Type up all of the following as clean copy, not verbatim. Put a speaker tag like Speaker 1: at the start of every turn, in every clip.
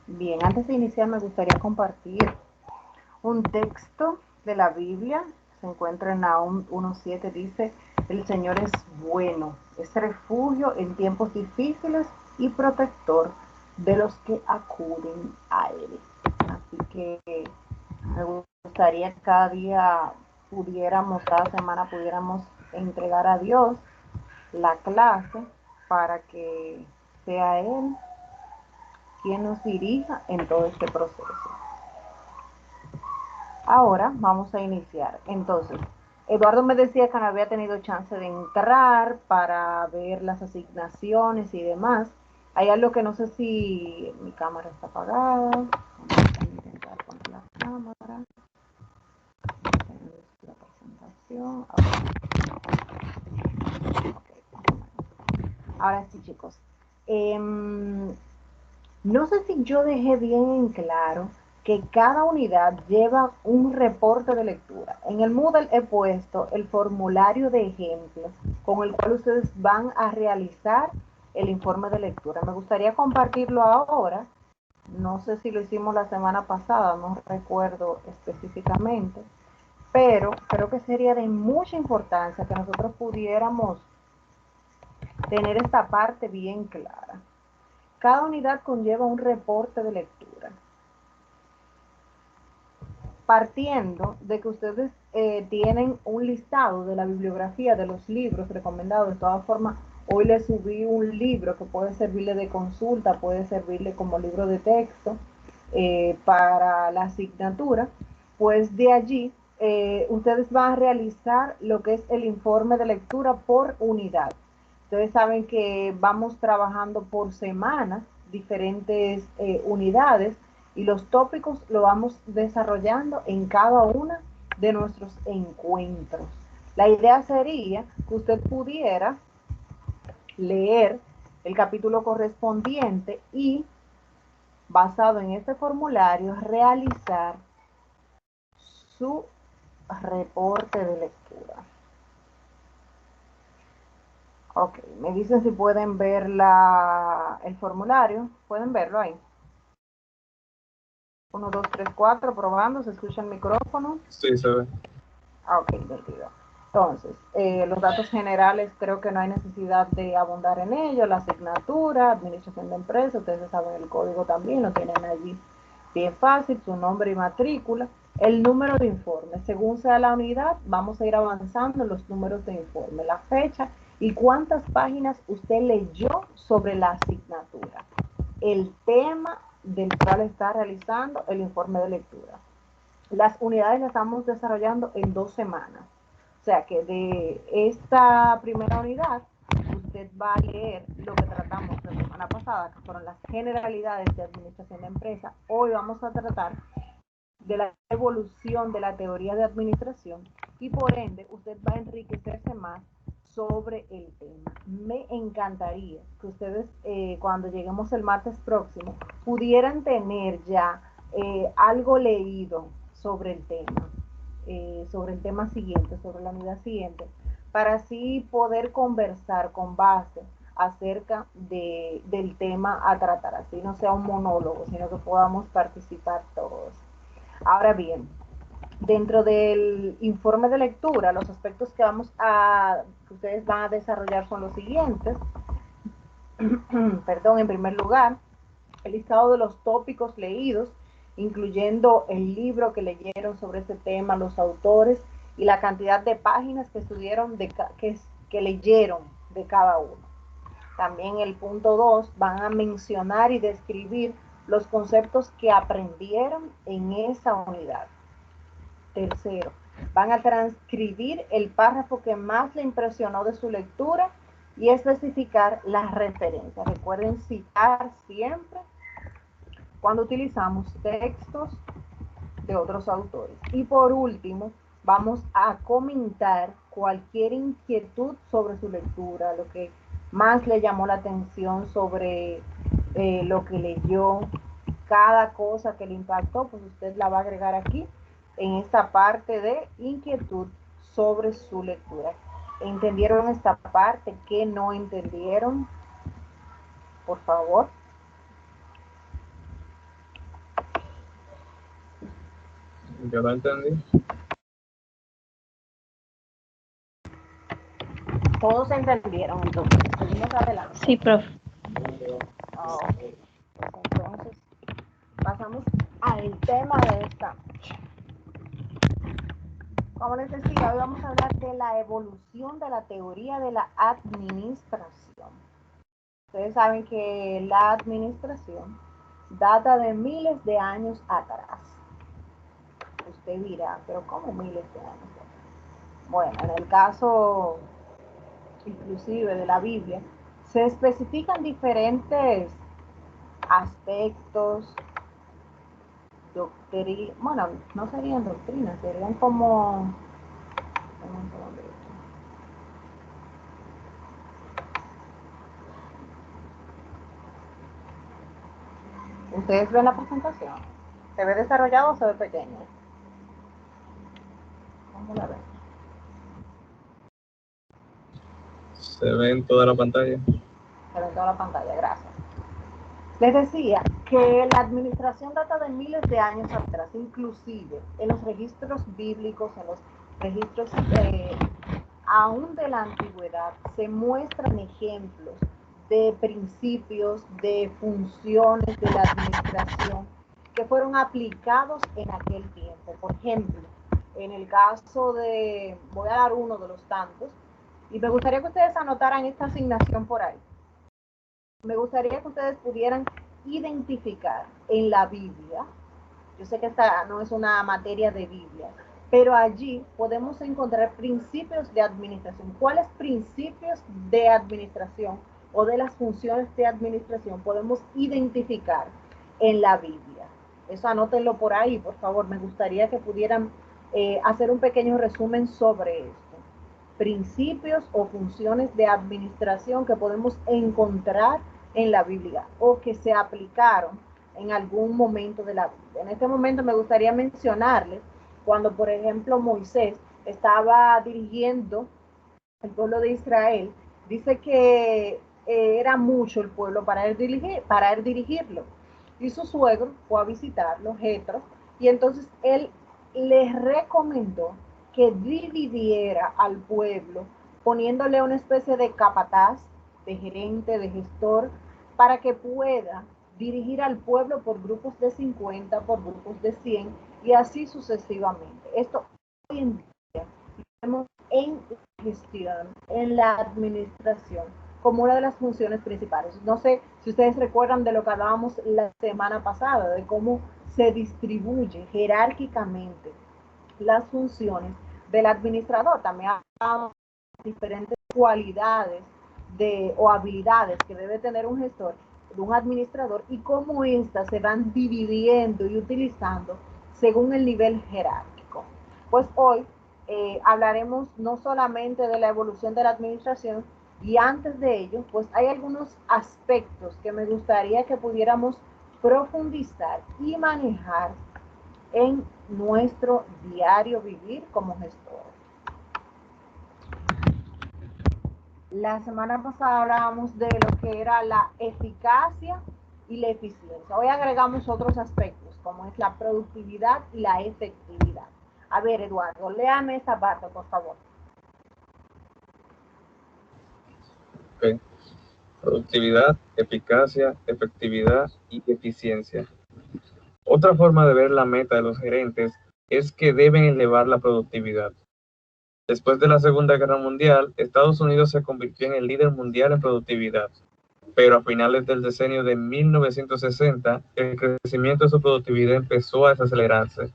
Speaker 1: Bien, antes de iniciar me gustaría compartir un texto de la Biblia. Se encuentra en Nahum 1:7, dice: el Señor es bueno, es refugio en tiempos difíciles y protector de los que acuden a Él. Así que me gustaría que cada día pudiéramos, cada semana pudiéramos entregar a Dios la clase para que sea Él quien nos dirija en todo este proceso. Ahora vamos a iniciar. Entonces, Eduardo me decía que no había tenido chance de entrar para ver las asignaciones y demás. Hay algo que no sé si mi cámara está apagada. Vamos a intentar poner la cámara. La presentación. Okay. Ahora sí, chicos. No sé si yo dejé bien en claro que cada unidad lleva un reporte de lectura. En el Moodle he puesto el formulario de ejemplo con el cual ustedes van a realizar el informe de lectura. Me gustaría compartirlo ahora. No sé si lo hicimos la semana pasada, no recuerdo específicamente, pero creo que sería de mucha importancia que nosotros pudiéramos tener esta parte bien clara. Cada unidad conlleva un reporte de lectura. Partiendo de que ustedes tienen un listado de la bibliografía de los libros recomendados. De todas formas, hoy les subí un libro que puede servirle de consulta, puede servirle como libro de texto para la asignatura. Pues de allí ustedes van a realizar lo que es el informe de lectura por unidad. Ustedes saben que vamos trabajando por semana diferentes unidades y los tópicos lo vamos desarrollando en cada una de nuestros encuentros. La idea sería que usted pudiera leer el capítulo correspondiente y, basado en este formulario, realizar su reporte de lectura. Ok, me dicen si pueden ver el formulario. ¿Pueden verlo ahí? 1, 2, 3, 4, probando, se escucha el micrófono.
Speaker 2: Sí, se ve.
Speaker 1: Ok, entendido. Entonces, los datos generales creo que no hay necesidad de abundar en ello. La asignatura, administración de empresa, ustedes saben el código también, lo tienen allí bien fácil, su nombre y matrícula. El número de informe, según sea la unidad, vamos a ir avanzando en los números de informe, la fecha y cuántas páginas usted leyó sobre la asignatura. El tema del cual está realizando el informe de lectura. Las unidades las estamos desarrollando en 2 semanas. O sea que de esta primera unidad, usted va a leer lo que tratamos la semana pasada, que fueron las generalidades de administración de empresa. Hoy vamos a tratar de la evolución de la teoría de administración y por ende usted va a enriquecerse más sobre el tema. Me encantaría que ustedes cuando lleguemos el martes próximo pudieran tener ya algo leído sobre el tema siguiente, sobre la unidad siguiente, para así poder conversar con base acerca del tema a tratar, así no sea un monólogo, sino que podamos participar todos. Ahora bien, dentro del informe de lectura, los aspectos que ustedes van a desarrollar son los siguientes. Perdón, en primer lugar, el listado de los tópicos leídos, incluyendo el libro que leyeron sobre este tema, los autores y la cantidad de páginas que estudiaron, que leyeron de cada uno. También el punto 2 van a mencionar y describir los conceptos que aprendieron en esa unidad. Tercero, van a transcribir el párrafo que más le impresionó de su lectura y especificar las referencias. Recuerden citar siempre cuando utilizamos textos de otros autores. Y por último, vamos a comentar cualquier inquietud sobre su lectura, lo que más le llamó la atención sobre lo que leyó, cada cosa que le impactó, pues usted la va a agregar aquí en esta parte de inquietud sobre su lectura. ¿Entendieron esta parte? ¿Qué no entendieron? Por favor.
Speaker 2: Yo lo entendí.
Speaker 1: Todos entendieron, entonces, seguimos adelante.
Speaker 3: Sí, profe.
Speaker 1: Ok. Pues entonces, pasamos al tema de esta noche. Como les decía, hoy vamos a hablar de la evolución de la teoría de la administración. Ustedes saben que la administración data de miles de años atrás. Usted dirá, pero ¿cómo miles de años atrás? Bueno, en el caso inclusive de la Biblia, se especifican diferentes aspectos, bueno, no serían doctrinas, serían como... ¿Ustedes ven la presentación? ¿Se ve desarrollado o se ve pequeño? ¿Cómo la ven?
Speaker 2: Se ve en toda la pantalla.
Speaker 1: Se ve en toda la pantalla, gracias. Les decía que la administración data de miles de años atrás, inclusive en los registros bíblicos, en los registros aún de la antigüedad, se muestran ejemplos de principios, de funciones de la administración que fueron aplicados en aquel tiempo. Por ejemplo, en el caso de, voy a dar uno de los tantos, y me gustaría que ustedes anotaran esta asignación por ahí. Me gustaría que ustedes pudieran identificar en la Biblia, yo sé que esta no es una materia de Biblia, pero allí podemos encontrar principios de administración. ¿Cuáles principios de administración o de las funciones de administración podemos identificar en la Biblia? Eso anótenlo por ahí, por favor. Me gustaría que pudieran hacer un pequeño resumen sobre esto. Principios o funciones de administración que podemos encontrar en la Biblia o que se aplicaron en algún momento de la Biblia. En este momento me gustaría mencionarles cuando, por ejemplo, Moisés estaba dirigiendo el pueblo de Israel, dice que era mucho el pueblo para él dirigirlo. Y su suegro fue a visitarlo, Jetro, y entonces él les recomendó que dividiera al pueblo, poniéndole una especie de capataz, de gerente, de gestor, para que pueda dirigir al pueblo por grupos de 50, por grupos de 100 y así sucesivamente. Esto hoy en día vemos en gestión, en la administración, como una de las funciones principales. No sé si ustedes recuerdan de lo que hablábamos la semana pasada, de cómo se distribuye jerárquicamente las funciones del administrador. También hablamos de diferentes cualidades o habilidades que debe tener un gestor, un administrador, y cómo éstas se van dividiendo y utilizando según el nivel jerárquico. Pues hoy hablaremos no solamente de la evolución de la administración, y antes de ello, pues hay algunos aspectos que me gustaría que pudiéramos profundizar y manejar en nuestro diario vivir como gestores. La semana pasada hablábamos de lo que era la eficacia y la eficiencia. Hoy agregamos otros aspectos, como es la productividad y la efectividad. A ver, Eduardo, léame esta parte, por favor.
Speaker 2: Okay. Productividad, eficacia, efectividad y eficiencia. Otra forma de ver la meta de los gerentes es que deben elevar la productividad. Después de la Segunda Guerra Mundial, Estados Unidos se convirtió en el líder mundial en productividad, pero a finales del decenio de 1960, el crecimiento de su productividad empezó a desacelerarse.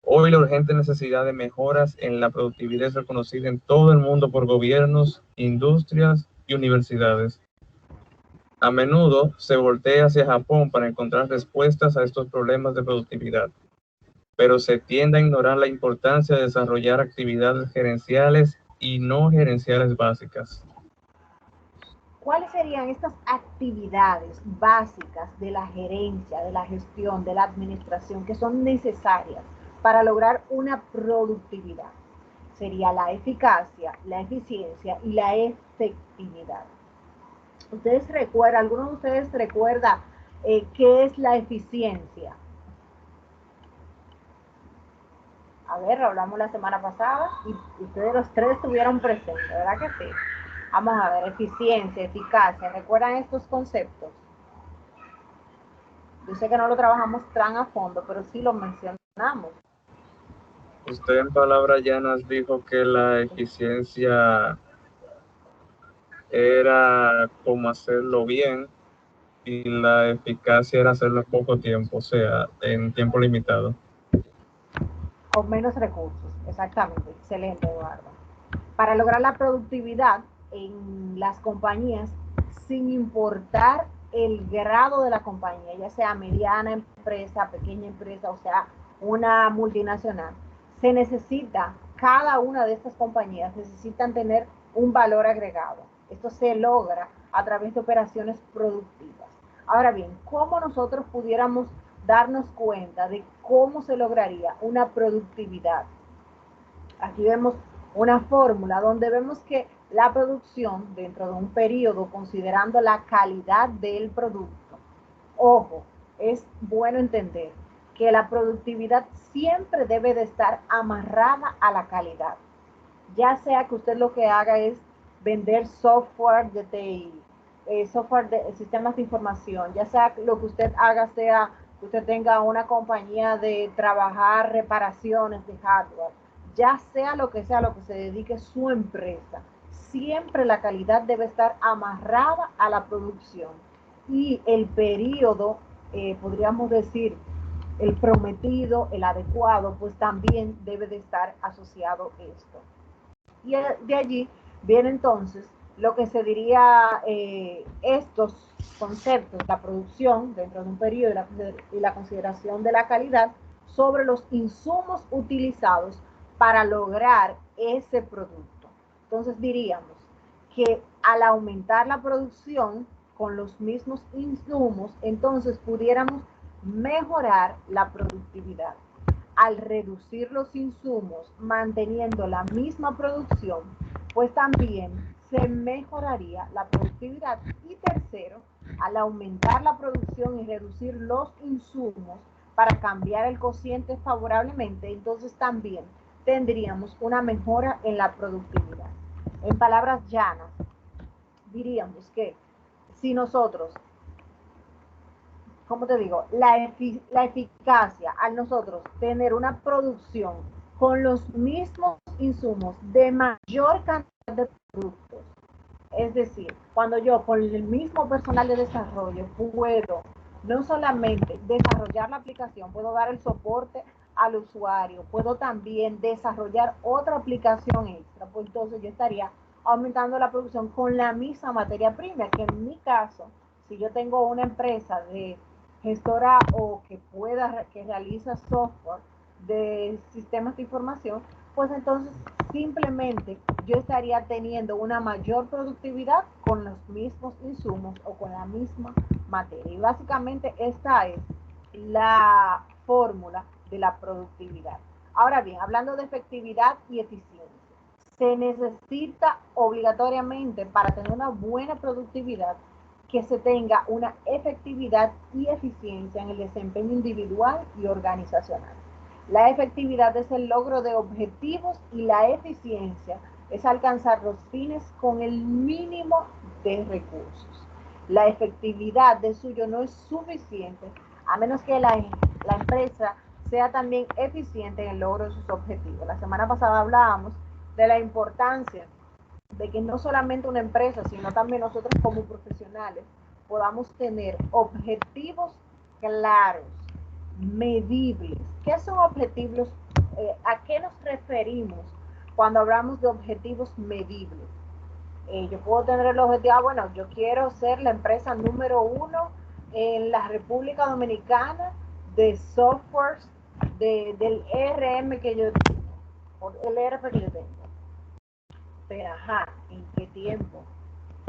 Speaker 2: Hoy la urgente necesidad de mejoras en la productividad es reconocida en todo el mundo por gobiernos, industrias y universidades. A menudo se voltea hacia Japón para encontrar respuestas a estos problemas de productividad, pero se tiende a ignorar la importancia de desarrollar actividades gerenciales y no gerenciales básicas.
Speaker 1: ¿Cuáles serían estas actividades básicas de la gerencia, de la gestión, de la administración que son necesarias para lograr una productividad? Sería la eficacia, la eficiencia y la efectividad. ¿Ustedes recuerdan, alguno de ustedes recuerda qué es la eficiencia? A ver, lo hablamos la semana pasada y ustedes los tres estuvieron presentes, ¿verdad que sí? Vamos a ver, eficiencia, eficacia. ¿Recuerdan estos conceptos? Yo sé que no lo trabajamos tan a fondo, pero sí lo mencionamos.
Speaker 2: Usted en palabras llanas dijo que la eficiencia era como hacerlo bien y la eficacia era hacerlo en poco tiempo, o sea, en tiempo limitado.
Speaker 1: Con menos recursos, exactamente. Excelente, Eduardo. Para lograr la productividad en las compañías, sin importar el grado de la compañía, ya sea mediana empresa, pequeña empresa, o sea, una multinacional, se necesita, cada una de estas compañías necesitan tener un valor agregado. Esto se logra a través de operaciones productivas. Ahora bien, ¿cómo nosotros pudiéramos darnos cuenta de cómo se lograría una productividad? Aquí vemos una fórmula donde vemos que la producción dentro de un periodo, considerando la calidad del producto, ojo, es bueno entender que la productividad siempre debe de estar amarrada a la calidad. Ya sea que usted lo que haga es vender software de TI, software de sistemas de información, ya sea lo que usted haga sea que usted tenga una compañía de trabajar reparaciones de hardware, ya sea lo que se dedique su empresa, siempre la calidad debe estar amarrada a la producción y el periodo, podríamos decir, el prometido, el adecuado, pues también debe de estar asociado esto. Y de allí viene entonces lo que se diría estos conceptos, la producción dentro de un periodo y la consideración de la calidad sobre los insumos utilizados para lograr ese producto. Entonces diríamos que al aumentar la producción con los mismos insumos, entonces pudiéramos mejorar la productividad. Al reducir los insumos manteniendo la misma producción, pues también se mejoraría la productividad. Y tercero, al aumentar la producción y reducir los insumos para cambiar el cociente favorablemente, entonces también tendríamos una mejora en la productividad. En palabras llanas, diríamos que si nosotros, ¿cómo te digo? La eficacia al nosotros tener una producción con los mismos insumos de mayor cantidad de productos. Es decir, cuando yo con el mismo personal de desarrollo puedo no solamente desarrollar la aplicación, puedo dar el soporte al usuario, puedo también desarrollar otra aplicación extra, pues entonces yo estaría aumentando la producción con la misma materia prima, que en mi caso, si yo tengo una empresa de gestora o que realiza software de sistemas de información, pues entonces simplemente yo estaría teniendo una mayor productividad con los mismos insumos o con la misma materia. Y básicamente esta es la fórmula de la productividad. Ahora bien, hablando de efectividad y eficiencia, se necesita obligatoriamente para tener una buena productividad que se tenga una efectividad y eficiencia en el desempeño individual y organizacional. La efectividad es el logro de objetivos y la eficiencia es alcanzar los fines con el mínimo de recursos. La efectividad de suyo no es suficiente a menos que la empresa sea también eficiente en el logro de sus objetivos. La semana pasada hablábamos de la importancia de que no solamente una empresa, sino también nosotros como profesionales podamos tener objetivos claros, medibles. ¿Qué son objetivos? ¿A qué nos referimos cuando hablamos de objetivos medibles? Yo puedo tener el objetivo, bueno, yo quiero ser la empresa número uno en la República Dominicana de softwares del ERM que yo tengo, el ERP que yo tengo. Pero, ajá, ¿en qué tiempo?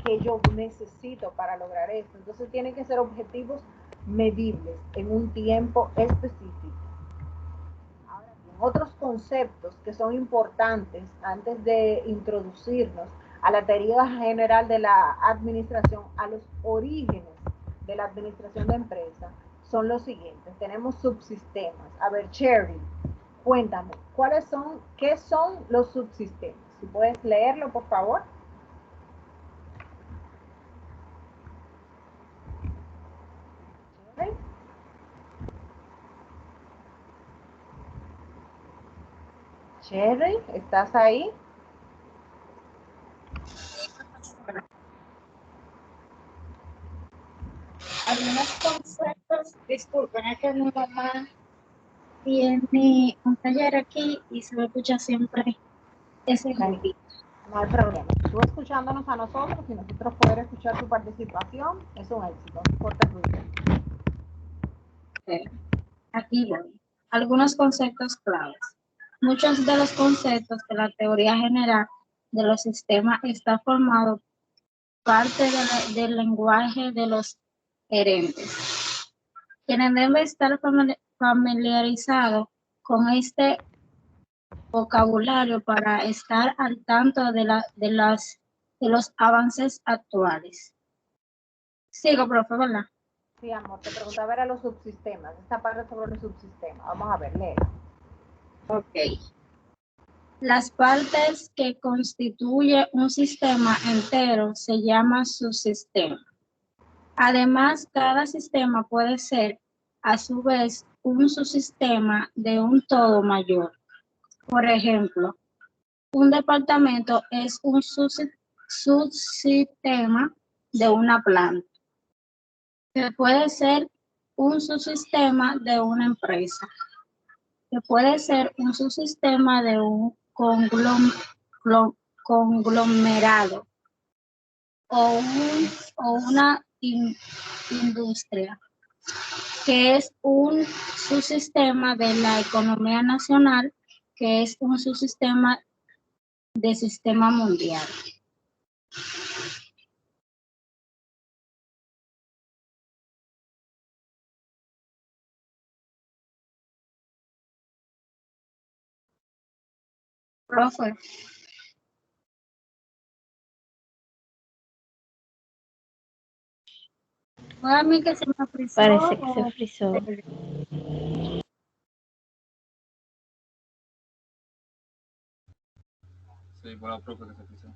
Speaker 1: ¿Qué yo necesito para lograr esto? Entonces tienen que ser objetivos medibles en un tiempo específico. Ahora bien, otros conceptos que son importantes antes de introducirnos a la teoría general de la administración, a los orígenes de la administración de empresas, son los siguientes. Tenemos subsistemas. A ver, Cherry, Cuéntame, ¿qué son los subsistemas? Si puedes leerlo, por favor. Cherry, ¿estás ahí?
Speaker 3: Algunos conceptos, disculpen, es que mi mamá tiene un taller aquí y se me escucha siempre ese ruido.
Speaker 1: No hay problema. Tú escuchándonos a nosotros y nosotros poder escuchar tu participación es un éxito. No importa el ruido.
Speaker 3: Aquí voy. Algunos conceptos claves. Muchos de los conceptos de la teoría general de los sistemas está formado parte del lenguaje de los gerentes, quienes deben estar familiarizados con este vocabulario para estar al tanto de los avances actuales. Sigo, profe, ¿verdad?
Speaker 1: Sí, amor, te preguntaba era los subsistemas, esta parte sobre los subsistemas. Vamos a ver, léela.
Speaker 3: Ok. Las partes que constituyen un sistema entero se llaman subsistemas. Además, cada sistema puede ser, a su vez, un subsistema de un todo mayor. Por ejemplo, un departamento es un subsistema de una planta, que puede ser un subsistema de una empresa, que puede ser un subsistema de un conglomerado o una industria, que es un subsistema de la economía nacional, que es un subsistema del sistema mundial. Profe. Fue a mí que se me frizó.
Speaker 4: Parece que se frizó.
Speaker 2: Sí, fue la profe que se frizó.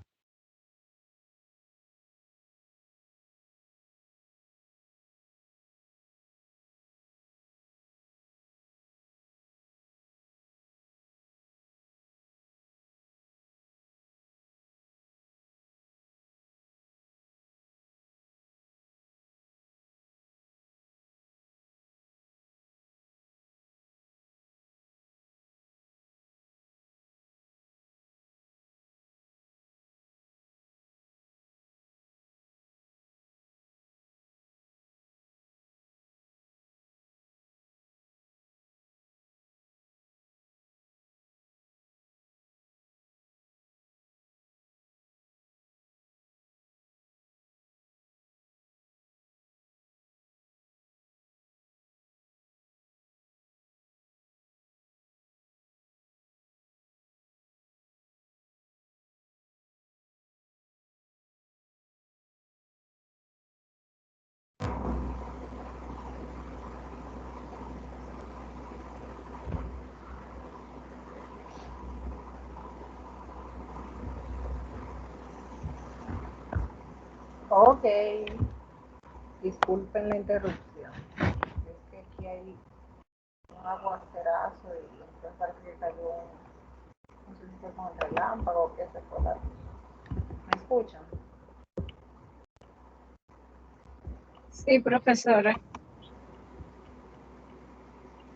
Speaker 1: Ok. Disculpen la interrupción. Es que aquí hay un aguacerazo y entonces parece que cayó no sé si fue con el relámpago o qué se fue la luz. ¿Me escuchan?
Speaker 3: Sí, profesora.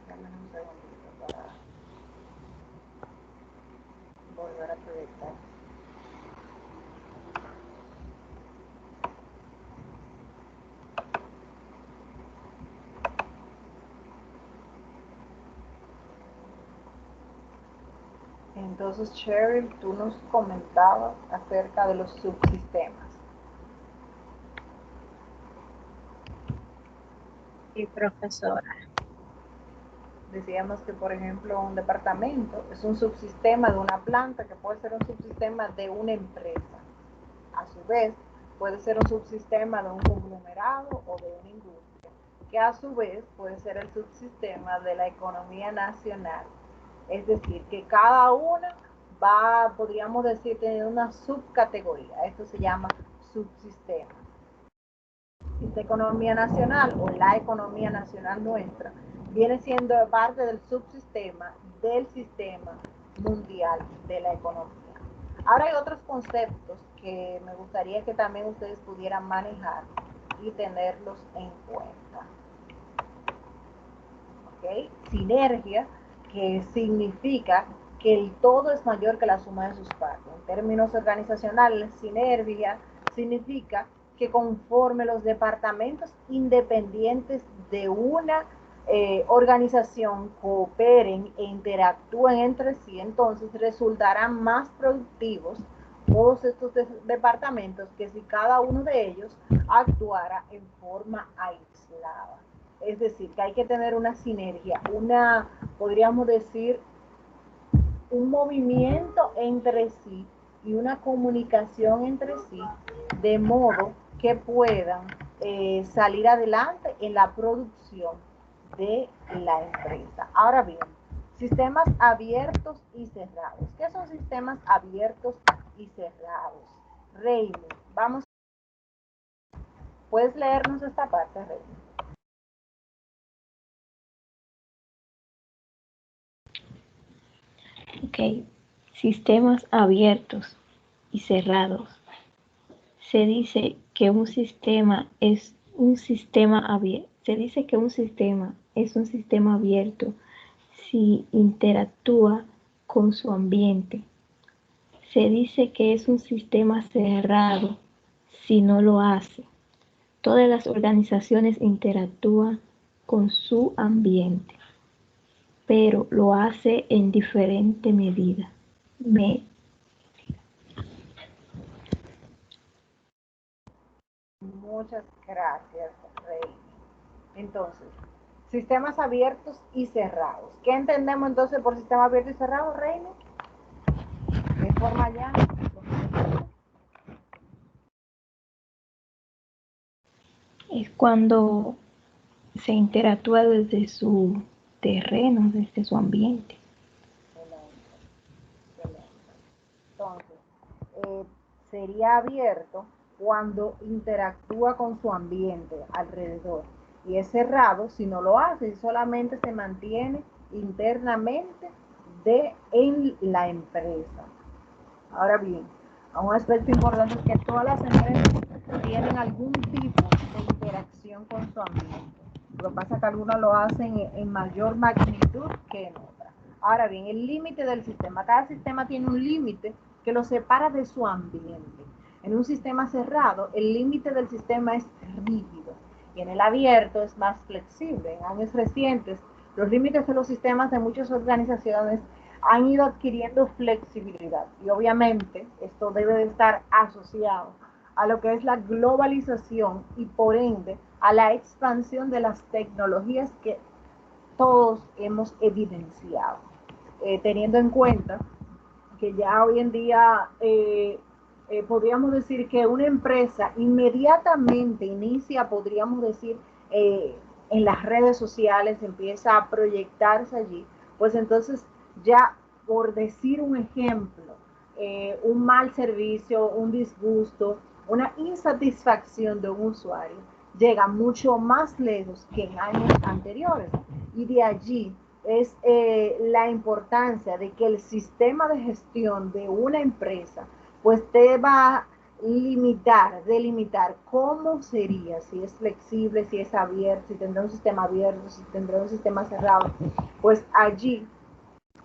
Speaker 1: Dame un segundito para volver a proyectar. Entonces, Cheryl, tú nos comentabas acerca de los subsistemas.
Speaker 3: Sí, profesora.
Speaker 1: Decíamos que, por ejemplo, un departamento es un subsistema de una planta que puede ser un subsistema de una empresa. A su vez, puede ser un subsistema de un conglomerado o de una industria, que a su vez puede ser el subsistema de la economía nacional Es decir, que cada una va, podríamos decir, tener una subcategoría. Esto se llama subsistema. Esta economía nacional o la economía nacional nuestra viene siendo parte del subsistema del sistema mundial de la economía. Ahora hay otros conceptos que me gustaría que también ustedes pudieran manejar y tenerlos en cuenta. ¿Okay? Sinergia, que significa que el todo es mayor que la suma de sus partes. En términos organizacionales, sinergia significa que conforme los departamentos independientes de una organización cooperen e interactúen entre sí, entonces resultarán más productivos todos estos departamentos que si cada uno de ellos actuara en forma aislada. Es decir, que hay que tener una sinergia, podríamos decir, un movimiento entre sí y una comunicación entre sí, de modo que puedan salir adelante en la producción de la empresa. Ahora bien, sistemas abiertos y cerrados. ¿Qué son sistemas abiertos y cerrados? Reina, vamos. ¿Puedes leernos esta parte, Reina?
Speaker 4: Ok, sistemas abiertos y cerrados. Se dice que un sistema es un sistema abierto. Se dice que un sistema es un sistema abierto si interactúa con su ambiente. Se dice que es un sistema cerrado si no lo hace. Todas las organizaciones interactúan con su ambiente, pero lo hace en diferente medida.
Speaker 1: Muchas gracias, Rey. Entonces, sistemas abiertos y cerrados. ¿Qué entendemos entonces por sistema abierto y cerrado, Reina? De forma ya.
Speaker 4: Es cuando se interactúa desde su terreno, desde su ambiente.
Speaker 1: Excelente. Entonces, sería abierto cuando interactúa con su ambiente alrededor. Y es cerrado si no lo hace, si solamente se mantiene internamente en la empresa. Ahora bien, un aspecto importante es que todas las empresas tienen algún tipo de interacción con su ambiente. Lo que pasa es que algunas lo hacen en mayor magnitud que en otras. Ahora bien, el límite del sistema. Cada sistema tiene un límite que lo separa de su ambiente. En un sistema cerrado, el límite del sistema es rígido y en el abierto es más flexible. En años recientes, los límites de los sistemas de muchas organizaciones han ido adquiriendo flexibilidad y obviamente esto debe de estar asociado a lo que es la globalización y por ende a la expansión de las tecnologías que todos hemos evidenciado, teniendo en cuenta que ya hoy en día podríamos decir que una empresa inmediatamente inicia, podríamos decir, en las redes sociales, empieza a proyectarse allí, pues entonces ya por decir un ejemplo, un mal servicio, un disgusto, una insatisfacción de un usuario, llega mucho más lejos que en años anteriores. Y de allí es la importancia de que el sistema de gestión de una empresa pues te va a delimitar cómo sería, si es flexible, si es abierto, si tendrá un sistema abierto, si tendrá un sistema cerrado, pues allí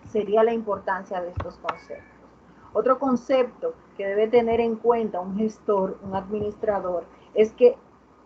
Speaker 1: sería la importancia de estos conceptos. Otro concepto que debe tener en cuenta un gestor, un administrador, es que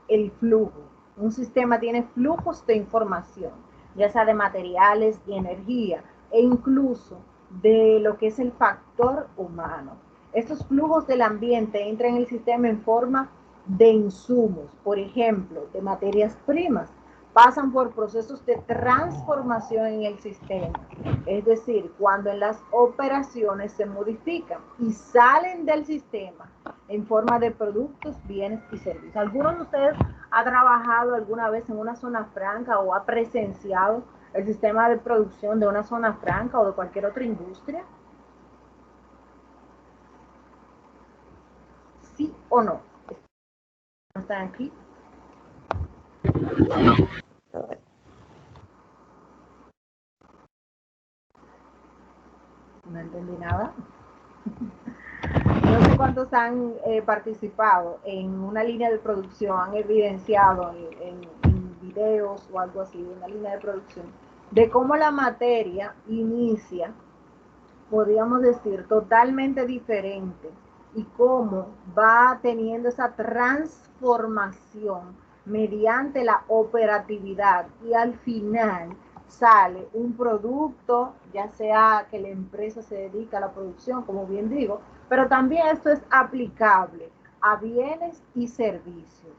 Speaker 1: el flujo, un sistema tiene flujos de información, ya sea de materiales y energía, e incluso de lo que es el factor humano. Estos flujos del ambiente entran en el sistema en forma de insumos, por ejemplo, de materias primas, pasan por procesos de transformación en el sistema, es decir, cuando en las operaciones se modifican y salen del sistema en forma de productos, bienes y servicios. ¿Alguno de ustedes ha trabajado alguna vez en una zona franca o ha presenciado el sistema de producción de una zona franca o de cualquier otra industria? ¿Sí o no? ¿Están aquí? No entendí nada. No sé cuántos han participado en una línea de producción, han evidenciado en videos o algo así, una línea de producción, de cómo la materia inicia, podríamos decir, totalmente diferente y cómo va teniendo esa transformación mediante la operatividad y al final sale un producto, ya sea que la empresa se dedica a la producción, como bien digo, pero también esto es aplicable a bienes y servicios.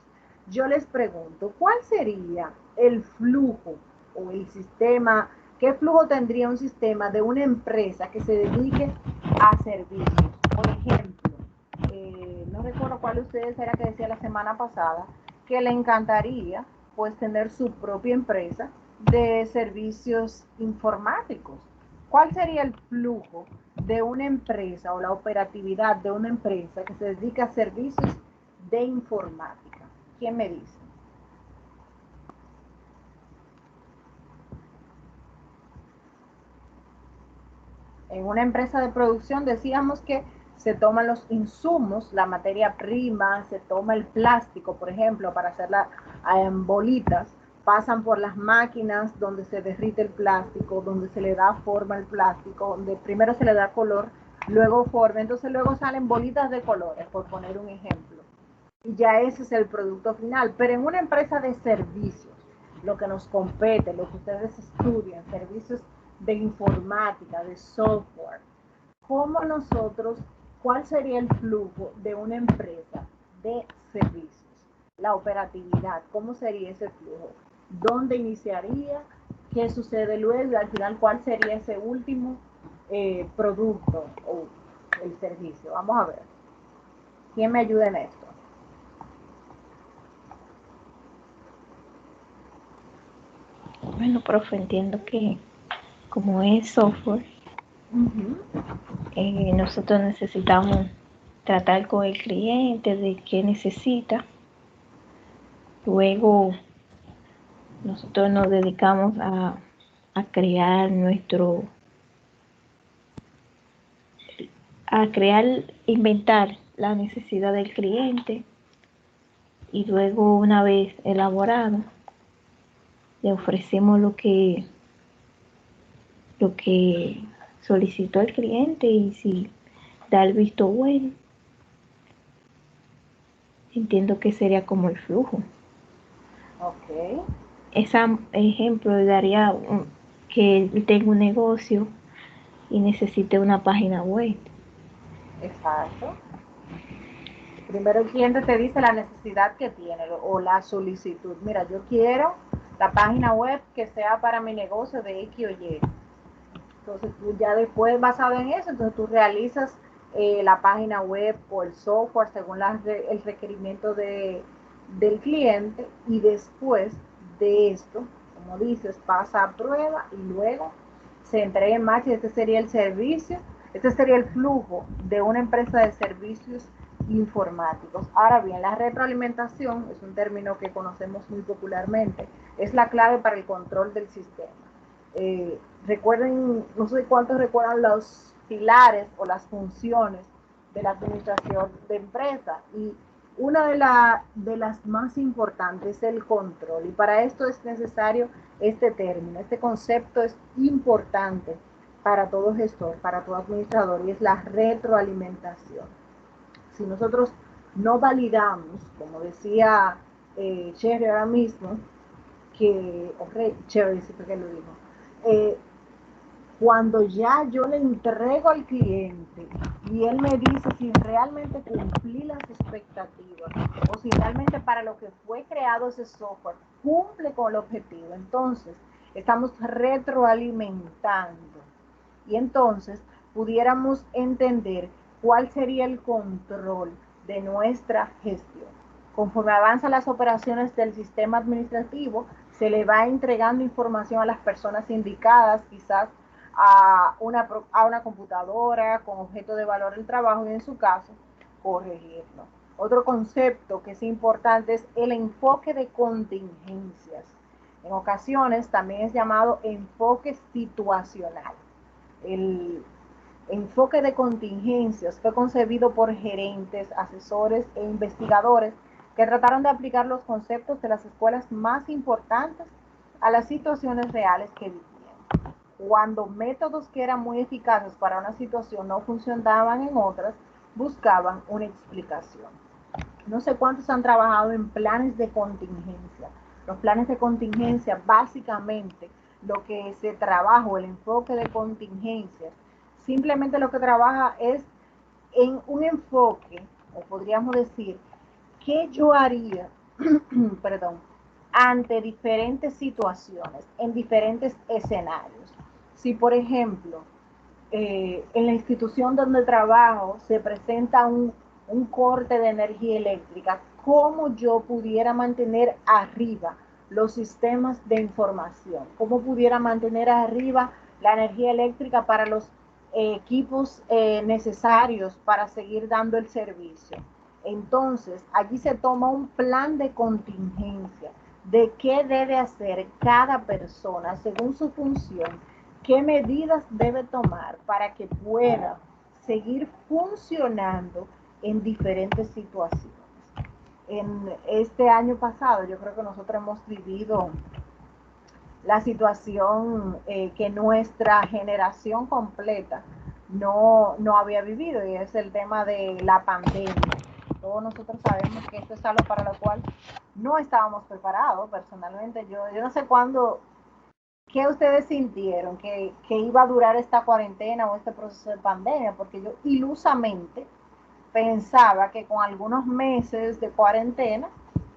Speaker 1: Yo les pregunto, ¿cuál sería el flujo o el sistema? ¿Qué flujo tendría un sistema de una empresa que se dedique a servicios? Por ejemplo, no recuerdo cuál de ustedes era que decía la semana pasada, que le encantaría pues tener su propia empresa de servicios informáticos. ¿Cuál sería el flujo de una empresa o la operatividad de una empresa que se dedica a servicios de informática? ¿Quién me dice? En una empresa de producción decíamos que se toman los insumos, la materia prima, se toma el plástico, por ejemplo, para hacer las bolitas, pasan por las máquinas donde se derrite el plástico, donde se le da forma al plástico, donde primero se le da color, luego forma, entonces luego salen bolitas de colores, por poner un ejemplo. Y ya ese es el producto final. Pero en una empresa de servicios, lo que nos compete, lo que ustedes estudian, servicios de informática, de software, ¿cómo nosotros, cuál sería el flujo de una empresa de servicios? La operatividad, ¿cómo sería ese flujo? ¿Dónde iniciaría? ¿Qué sucede luego? Y al final, ¿cuál sería ese último producto o el servicio? Vamos a ver. ¿Quién me ayuda en esto?
Speaker 4: Bueno, profe, entiendo que como es software, nosotros necesitamos tratar con el cliente de qué necesita. Luego nosotros nos dedicamos a crear inventar la necesidad del cliente y luego una vez elaborado le ofrecemos lo que solicitó el cliente y si da el visto bueno, entiendo que sería como el flujo.
Speaker 1: Ok.
Speaker 4: Ese ejemplo daría que tengo un negocio y necesite una página web.
Speaker 1: Exacto. Primero el cliente te dice la necesidad que tiene o la solicitud. Mira, yo quiero la página web que sea para mi negocio de X o Y. Entonces tú ya después, basado en eso, entonces tú realizas la página web o el software según el requerimiento del cliente y después de esto, como dices, pasa a prueba y luego se entrega en marcha y este sería el servicio, este sería el flujo de una empresa de servicios informáticos. Ahora bien, la retroalimentación es un término que conocemos muy popularmente, es la clave para el control del sistema. Recuerden, no sé cuántos recuerdan los pilares o las funciones de la administración de empresa y una de las más importantes es el control y para esto es necesario este término, este concepto es importante para todo gestor, para todo administrador y es la retroalimentación. Si nosotros no validamos, como decía Cherry ahora mismo, Cherry sí fue que lo dijo, cuando ya yo le entrego al cliente y él me dice si realmente cumplí las expectativas o si realmente para lo que fue creado ese software cumple con el objetivo, entonces estamos retroalimentando y entonces pudiéramos entender cuál sería el control de nuestra gestión. Conforme avanzan las operaciones del sistema administrativo, se le va entregando información a las personas indicadas, quizás a una computadora con objeto de valor el trabajo y en su caso corregirlo. Otro concepto que es importante es el enfoque de contingencias. En ocasiones también es llamado enfoque situacional. El enfoque de contingencias fue concebido por gerentes, asesores e investigadores que trataron de aplicar los conceptos de las escuelas más importantes a las situaciones reales que vivían. Cuando métodos que eran muy eficaces para una situación no funcionaban en otras, buscaban una explicación. No sé cuántos han trabajado en planes de contingencia. Los planes de contingencia, básicamente, lo que se trabaja, el enfoque de contingencia, simplemente lo que trabaja es en un enfoque, o podríamos decir, ¿qué yo haría, perdón, ante diferentes situaciones, en diferentes escenarios? Si, por ejemplo, en la institución donde trabajo se presenta un corte de energía eléctrica, ¿cómo yo pudiera mantener arriba los sistemas de información? ¿Cómo pudiera mantener arriba la energía eléctrica para los equipos necesarios para seguir dando el servicio? Entonces, allí se toma un plan de contingencia de qué debe hacer cada persona según su función, qué medidas debe tomar para que pueda seguir funcionando en diferentes situaciones. En este año pasado, yo creo que nosotros hemos vivido la situación que nuestra generación completa no había vivido, y es el tema de la pandemia. Todos nosotros sabemos que esto es algo para lo cual no estábamos preparados. Personalmente, yo no sé cuándo, qué ustedes sintieron que iba a durar esta cuarentena o este proceso de pandemia, porque yo ilusamente pensaba que con algunos meses de cuarentena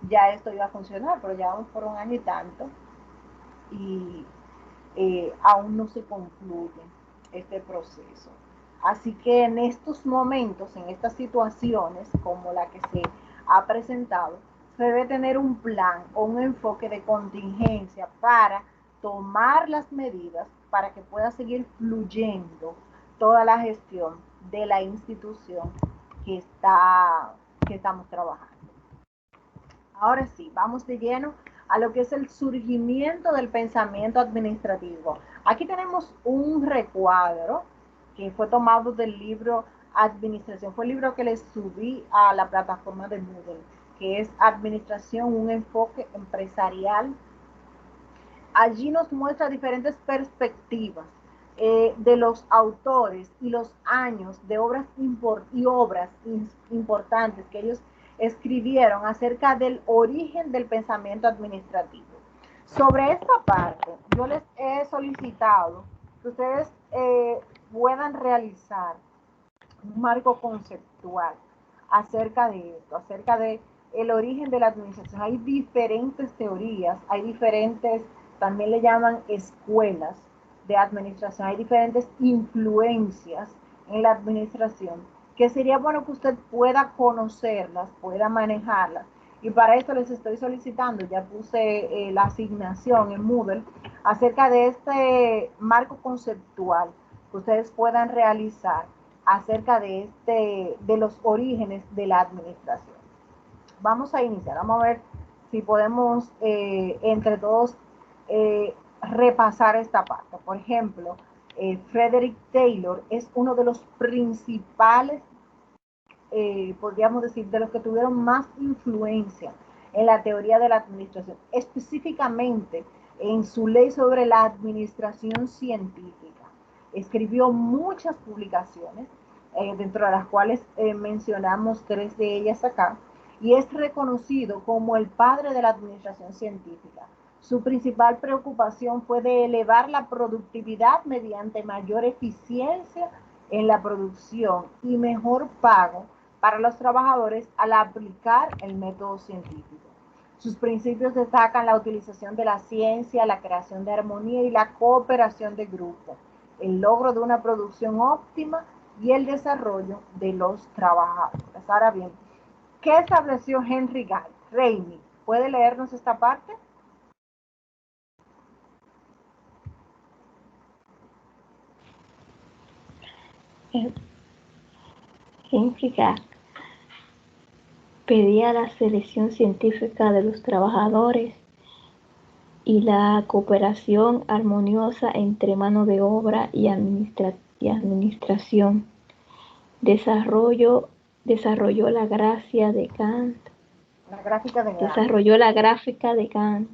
Speaker 1: ya esto iba a funcionar, pero ya vamos por un año y tanto y aún no se concluye este proceso. Así que en estos momentos, en estas situaciones como la que se ha presentado, se debe tener un plan o un enfoque de contingencia para tomar las medidas para que pueda seguir fluyendo toda la gestión de la institución que estamos trabajando. Ahora sí, vamos de lleno a lo que es el surgimiento del pensamiento administrativo. Aquí tenemos un recuadro que fue tomado del libro Administración. Fue el libro que les subí a la plataforma de Moodle, que es Administración, un enfoque empresarial. Allí nos muestra diferentes perspectivas de los autores y los años de obras importantes que ellos escribieron acerca del origen del pensamiento administrativo. Sobre esta parte, yo les he solicitado que ustedes puedan realizar un marco conceptual acerca de esto, acerca de el origen de la administración. Hay diferentes teorías, hay diferentes, también le llaman escuelas de administración, hay diferentes influencias en la administración, que sería bueno que usted pueda conocerlas, pueda manejarlas. Y para esto les estoy solicitando, ya puse la asignación en Moodle, acerca de este marco conceptual que ustedes puedan realizar acerca de los orígenes de la administración. Vamos a iniciar, vamos a ver si podemos entre todos repasar esta parte. Por ejemplo, Frederick Taylor es uno de los principales, podríamos decir, de los que tuvieron más influencia en la teoría de la administración, específicamente en su ley sobre la administración científica. Escribió muchas publicaciones, dentro de las cuales mencionamos 3 de ellas acá, y es reconocido como el padre de la administración científica. Su principal preocupación fue de elevar la productividad mediante mayor eficiencia en la producción y mejor pago para los trabajadores al aplicar el método científico. Sus principios destacan la utilización de la ciencia, la creación de armonía y la cooperación de grupo, el logro de una producción óptima y el desarrollo de los trabajadores. Ahora bien, ¿qué estableció Henry Raimi? ¿Puede leernos esta parte?
Speaker 4: Henry Gag pedía la selección científica de los trabajadores y la cooperación armoniosa entre mano de obra y administración. Desarrolló la gracia de Kant.
Speaker 1: La gráfica de Kant.
Speaker 4: Desarrolló la gráfica de Kant,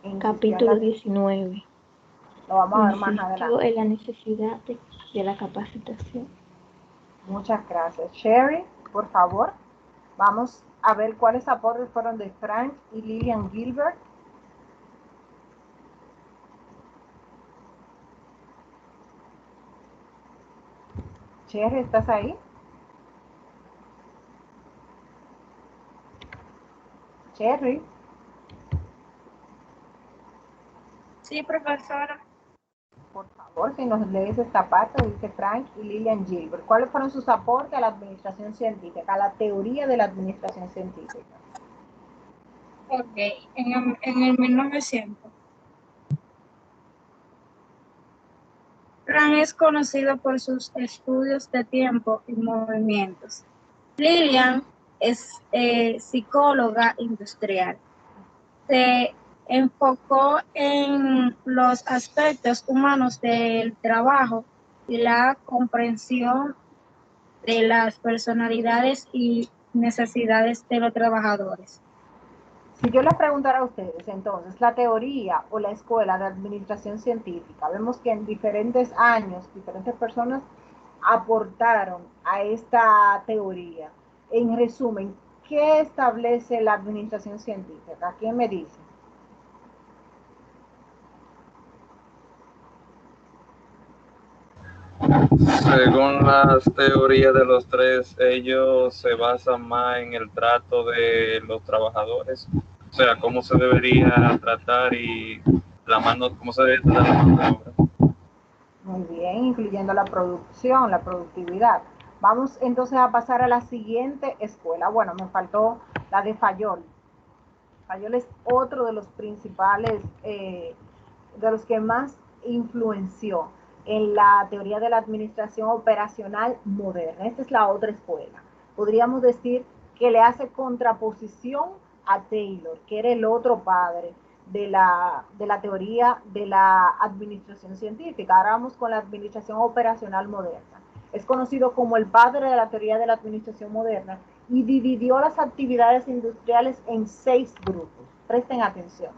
Speaker 1: Insistió
Speaker 4: capítulo 19.
Speaker 1: Lo vamos a ver más
Speaker 4: Insistió
Speaker 1: adelante.
Speaker 4: en la necesidad de la capacitación.
Speaker 1: Muchas gracias. Sherry, por favor, vamos a ver cuáles aportes fueron de Frank y Lillian Gilbert. Sherry, ¿estás ahí? Sherry.
Speaker 3: Sí, profesora.
Speaker 1: Por favor, si nos lees esta parte, dice Frank y Lillian Gilbert. ¿Cuáles fueron sus aportes a la administración científica, a la teoría de la administración científica?
Speaker 3: Ok, en el 1900. Frank es conocido por sus estudios de tiempo y movimientos. Lillian es psicóloga industrial. Se enfocó en los aspectos humanos del trabajo y la comprensión de las personalidades y necesidades de los trabajadores.
Speaker 1: Si yo les preguntara a ustedes, entonces, la teoría o la escuela de administración científica, vemos que en diferentes años, diferentes personas aportaron a esta teoría. En resumen, ¿qué establece la administración científica? ¿Quién me dice?
Speaker 2: Según las teorías de los tres, ellos se basan más en el trato de los trabajadores, o sea, cómo se debería tratar y cómo se debe tratar la mano de obra.
Speaker 1: Muy bien, incluyendo la producción, la productividad. Vamos entonces a pasar a la siguiente escuela. Bueno, me faltó la de Fayol. Fayol es otro de los principales, de los que más influenció en la teoría de la administración operacional moderna. Esta es la otra escuela. Podríamos decir que le hace contraposición a Taylor, que era el otro padre de la teoría de la administración científica. Ahora vamos con la administración operacional moderna. Es conocido como el padre de la teoría de la administración moderna y dividió las actividades industriales en 6 grupos. Presten atención.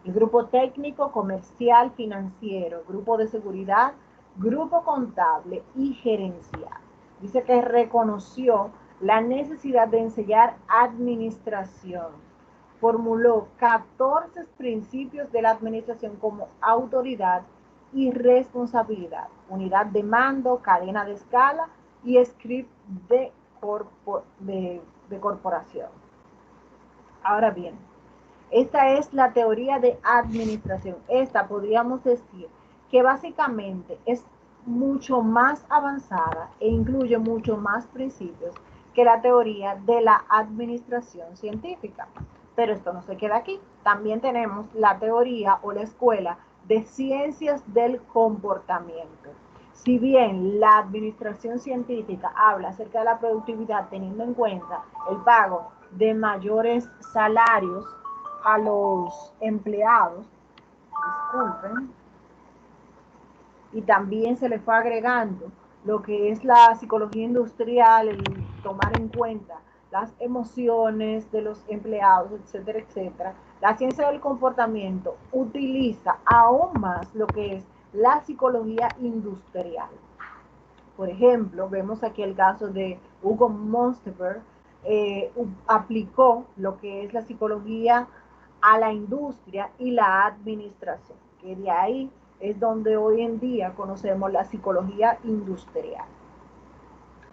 Speaker 1: El grupo técnico, comercial, financiero, grupo de seguridad, grupo contable y gerencial. Dice que reconoció la necesidad de enseñar administración. Formuló 14 principios de la administración como autoridad y responsabilidad, unidad de mando, cadena de escala y script de corporación. Ahora bien, esta es la teoría de administración. Esta podríamos decir que básicamente es mucho más avanzada e incluye mucho más principios que la teoría de la administración científica. Pero esto no se queda aquí. También tenemos la teoría o la escuela de ciencias del comportamiento. Si bien la administración científica habla acerca de la productividad teniendo en cuenta el pago de mayores salarios a los empleados, disculpen, y también se le fue agregando lo que es la psicología industrial, el tomar en cuenta las emociones de los empleados, etcétera, etcétera. La ciencia del comportamiento utiliza aún más lo que es la psicología industrial. Por ejemplo, vemos aquí el caso de Hugo Monstever, aplicó lo que es la psicología a la industria y la administración, que de ahí es donde hoy en día conocemos la psicología industrial.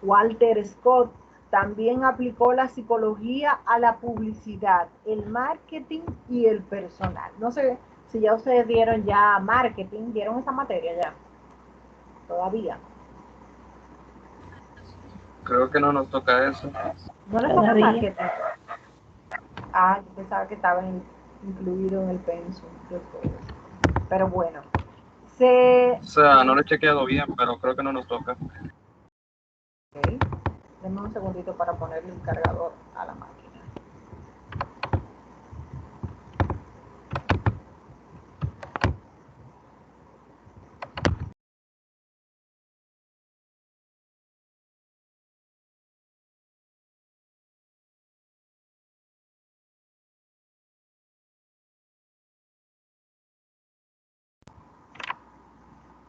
Speaker 1: Walter Scott también aplicó la psicología a la publicidad, el marketing y el personal. No sé si ya ustedes dieron ya marketing, dieron esa materia ya, todavía.
Speaker 2: Creo que no nos toca eso.
Speaker 1: No les toca marketing. Ah, yo pensaba que estaba incluido en el pensum de ustedes. Pero bueno.
Speaker 2: O sea, no lo he chequeado bien, pero creo que no nos toca.
Speaker 1: Ok, denme un segundito para ponerle el cargador a la máquina.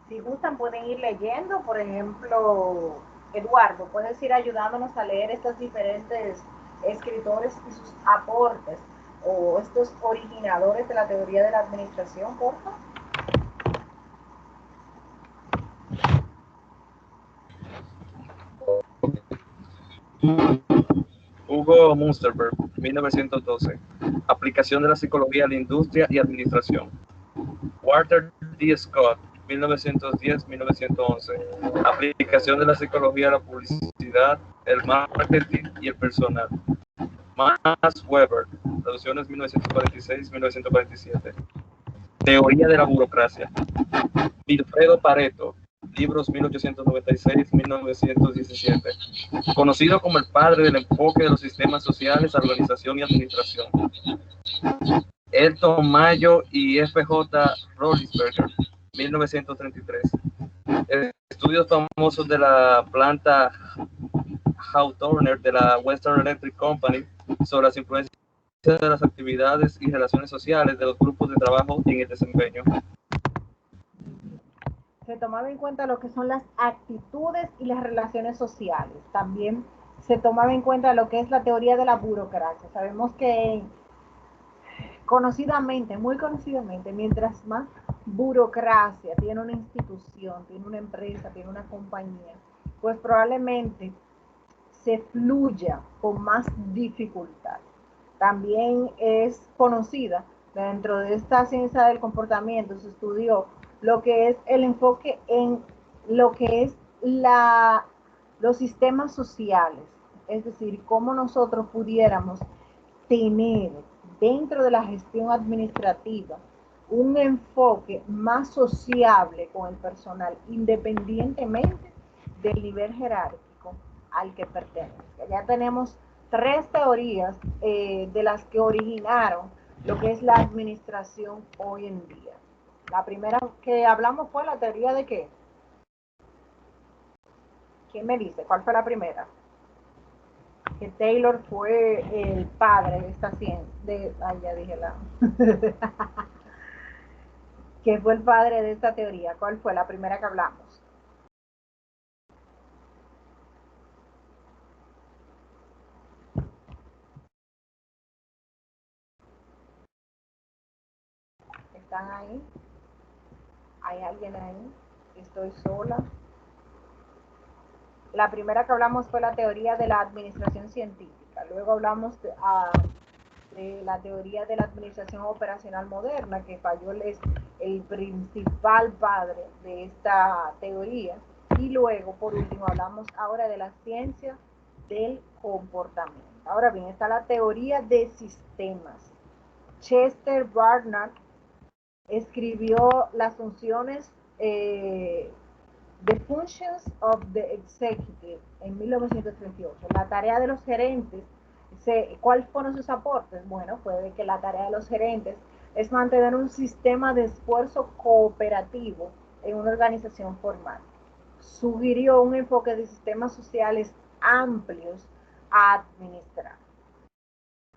Speaker 1: Si gustan pueden ir leyendo, por ejemplo, Eduardo, puedes ir ayudándonos a leer estos diferentes escritores y sus aportes o estos originadores de la teoría de la administración, por favor.
Speaker 2: Hugo Munsterberg, 1912. Aplicación de la psicología a la industria y administración. Walter D. Scott, 1910-1911. Aplicación de la psicología a la publicidad, el marketing y el personal. Max Weber, traducciones 1946-1947. Teoría de la burocracia. Vilfredo Pareto, libros 1896-1917. Conocido como el padre del enfoque de los sistemas sociales, organización y administración. Elton Mayo y F.J. Rollinsberger, 1933. Estudios famosos de la planta Hawthorne de la Western Electric Company sobre las influencias de las actividades y relaciones sociales de los grupos de trabajo en el desempeño.
Speaker 1: Se tomaba en cuenta lo que son las actitudes y las relaciones sociales. También se tomaba en cuenta lo que es la teoría de la burocracia. Sabemos que conocidamente, muy conocidamente, mientras más burocracia tiene una institución, tiene una empresa, tiene una compañía, pues probablemente se fluya con más dificultad. También es conocida dentro de esta ciencia del comportamiento, se estudió lo que es el enfoque en lo que es los sistemas sociales, es decir, cómo nosotros pudiéramos tener dentro de la gestión administrativa un enfoque más sociable con el personal, independientemente del nivel jerárquico al que pertenece. Ya tenemos tres teorías de las que originaron lo que es la administración hoy en día. La primera que hablamos fue la teoría de ¿qué? ¿Quién me dice? ¿Cuál fue la primera? Que Taylor fue el padre de esta ciencia, ya dije la, que fue el padre de esta teoría. ¿Cuál fue la primera que hablamos? ¿Están ahí? ¿Hay alguien ahí? ¿Estoy sola? La primera que hablamos fue la teoría de la administración científica. Luego hablamos de la teoría de la administración operacional moderna, que falló el principal padre de esta teoría. Y luego, por último, hablamos ahora de la ciencia del comportamiento. Ahora bien, está la teoría de sistemas. Chester Barnard escribió las funciones The Functions of the Executive en 1938. La tarea de los gerentes, ¿cuáles fueron sus aportes? Bueno, fue que la tarea de los gerentes es mantener un sistema de esfuerzo cooperativo en una organización formal. Sugirió un enfoque de sistemas sociales amplios a administrar.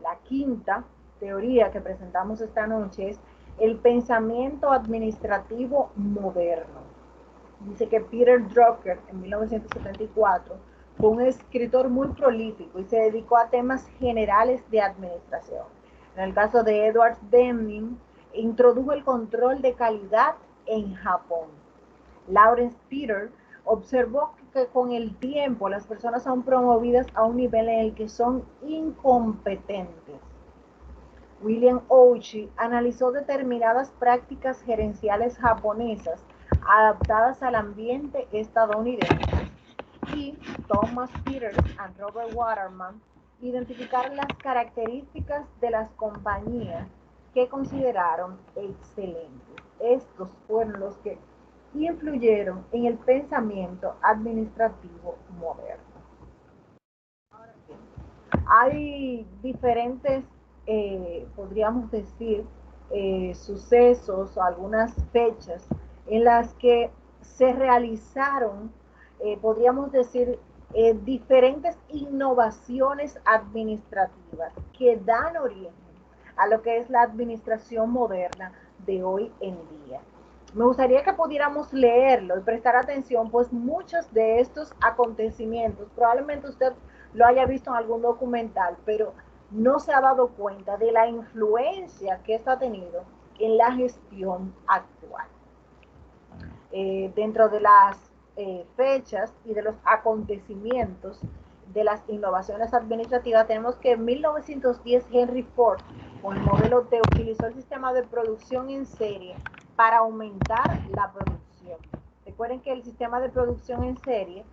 Speaker 1: La quinta teoría que presentamos esta noche es el pensamiento administrativo moderno. Dice que Peter Drucker en 1974 fue un escritor muy prolífico y se dedicó a temas generales de administración. En el caso de Edward Deming, introdujo el control de calidad en Japón. Lawrence Peter observó que con el tiempo las personas son promovidas a un nivel en el que son incompetentes. William Ouchi analizó determinadas prácticas gerenciales japonesas adaptadas al ambiente estadounidense, y Thomas Peters y Robert Waterman identificaron las características de las compañías que consideraron excelentes. Estos fueron los que influyeron en el pensamiento administrativo moderno. Hay diferentes, podríamos decir, sucesos o algunas fechas en las que se realizaron, podríamos decir, diferentes innovaciones administrativas que dan origen a lo que es la administración moderna de hoy en día. Me gustaría que pudiéramos leerlo y prestar atención, pues muchos de estos acontecimientos, probablemente usted lo haya visto en algún documental, pero no se ha dado cuenta de la influencia que esto ha tenido en la gestión actual. Dentro de las fechas y de los acontecimientos de las innovaciones administrativas, tenemos que en 1910 Henry Ford, con el modelo T, utilizó el sistema de producción en serie para aumentar la producción. Recuerden que el sistema de producción en serie,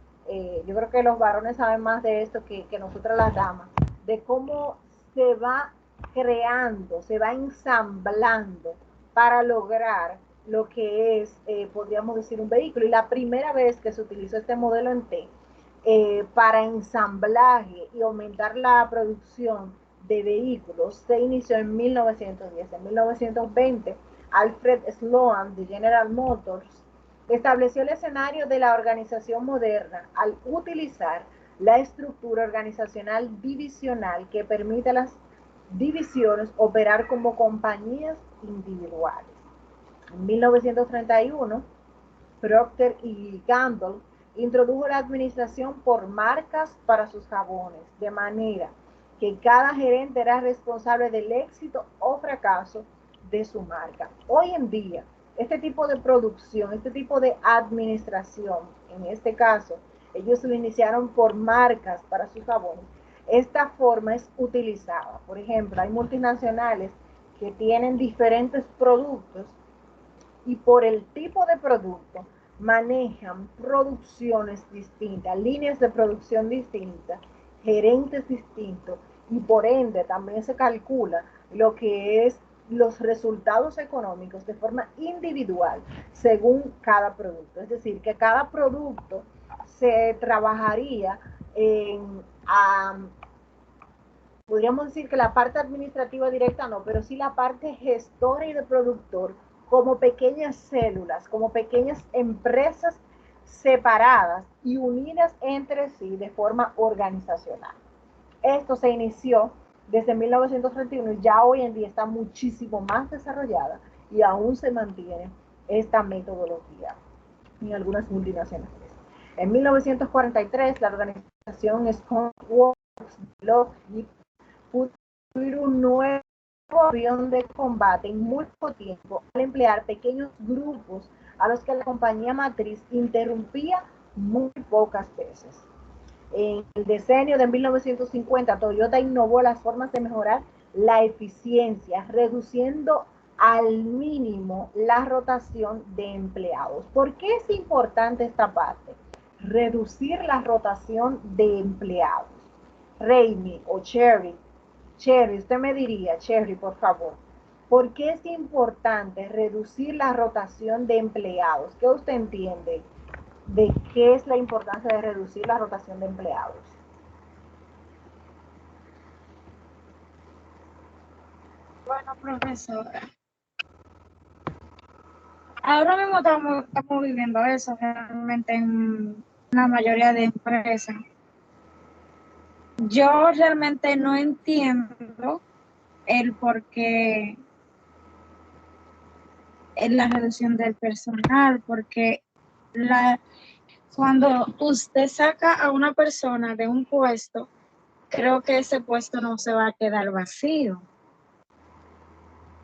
Speaker 1: yo creo que los varones saben más de esto que nosotras las damas, de cómo se va creando, se va ensamblando para lograr lo que es, podríamos decir, un vehículo. Y la primera vez que se utilizó este modelo en T para ensamblaje y aumentar la producción de vehículos se inició en 1910. En 1920, Alfred Sloan de General Motors estableció el escenario de la organización moderna al utilizar la estructura organizacional divisional que permite a las divisiones operar como compañías individuales. En 1931, Procter y Gamble introdujo la administración por marcas para sus jabones, de manera que cada gerente era responsable del éxito o fracaso de su marca. Hoy en día, este tipo de producción, este tipo de administración, en este caso, ellos lo iniciaron por marcas para sus jabones. Esta forma es utilizada. Por ejemplo, hay multinacionales que tienen diferentes productos y por el tipo de producto manejan producciones distintas, líneas de producción distintas, gerentes distintos y por ende también se calcula lo que es los resultados económicos de forma individual según cada producto. Es decir, que cada producto se trabajaría en, podríamos decir que la parte administrativa directa no, pero sí la parte gestora y de productor como pequeñas células, como pequeñas empresas separadas y unidas entre sí de forma organizacional. Esto se inició desde 1931 y ya hoy en día está muchísimo más desarrollada y aún se mantiene esta metodología en algunas multinacionales. En 1943, la organización Skunk Works Lockheed construir un nuevo avión de combate en muy poco tiempo al emplear pequeños grupos a los que la compañía matriz interrumpía muy pocas veces. En el decenio de 1950, Toyota innovó las formas de mejorar la eficiencia, reduciendo al mínimo la rotación de empleados. ¿Por qué es importante esta parte? Reducir la rotación de empleados. Raimi o Cherry, usted me diría, Cherry, por favor, ¿por qué es importante reducir la rotación de empleados? ¿Qué usted entiende de qué es la importancia de reducir la rotación de empleados?
Speaker 3: Bueno, profesora, ahora mismo estamos viviendo eso realmente en la mayoría de empresas. Yo realmente no entiendo el por qué en la reducción del personal, porque cuando usted saca a una persona de un puesto, creo que ese puesto no se va a quedar vacío.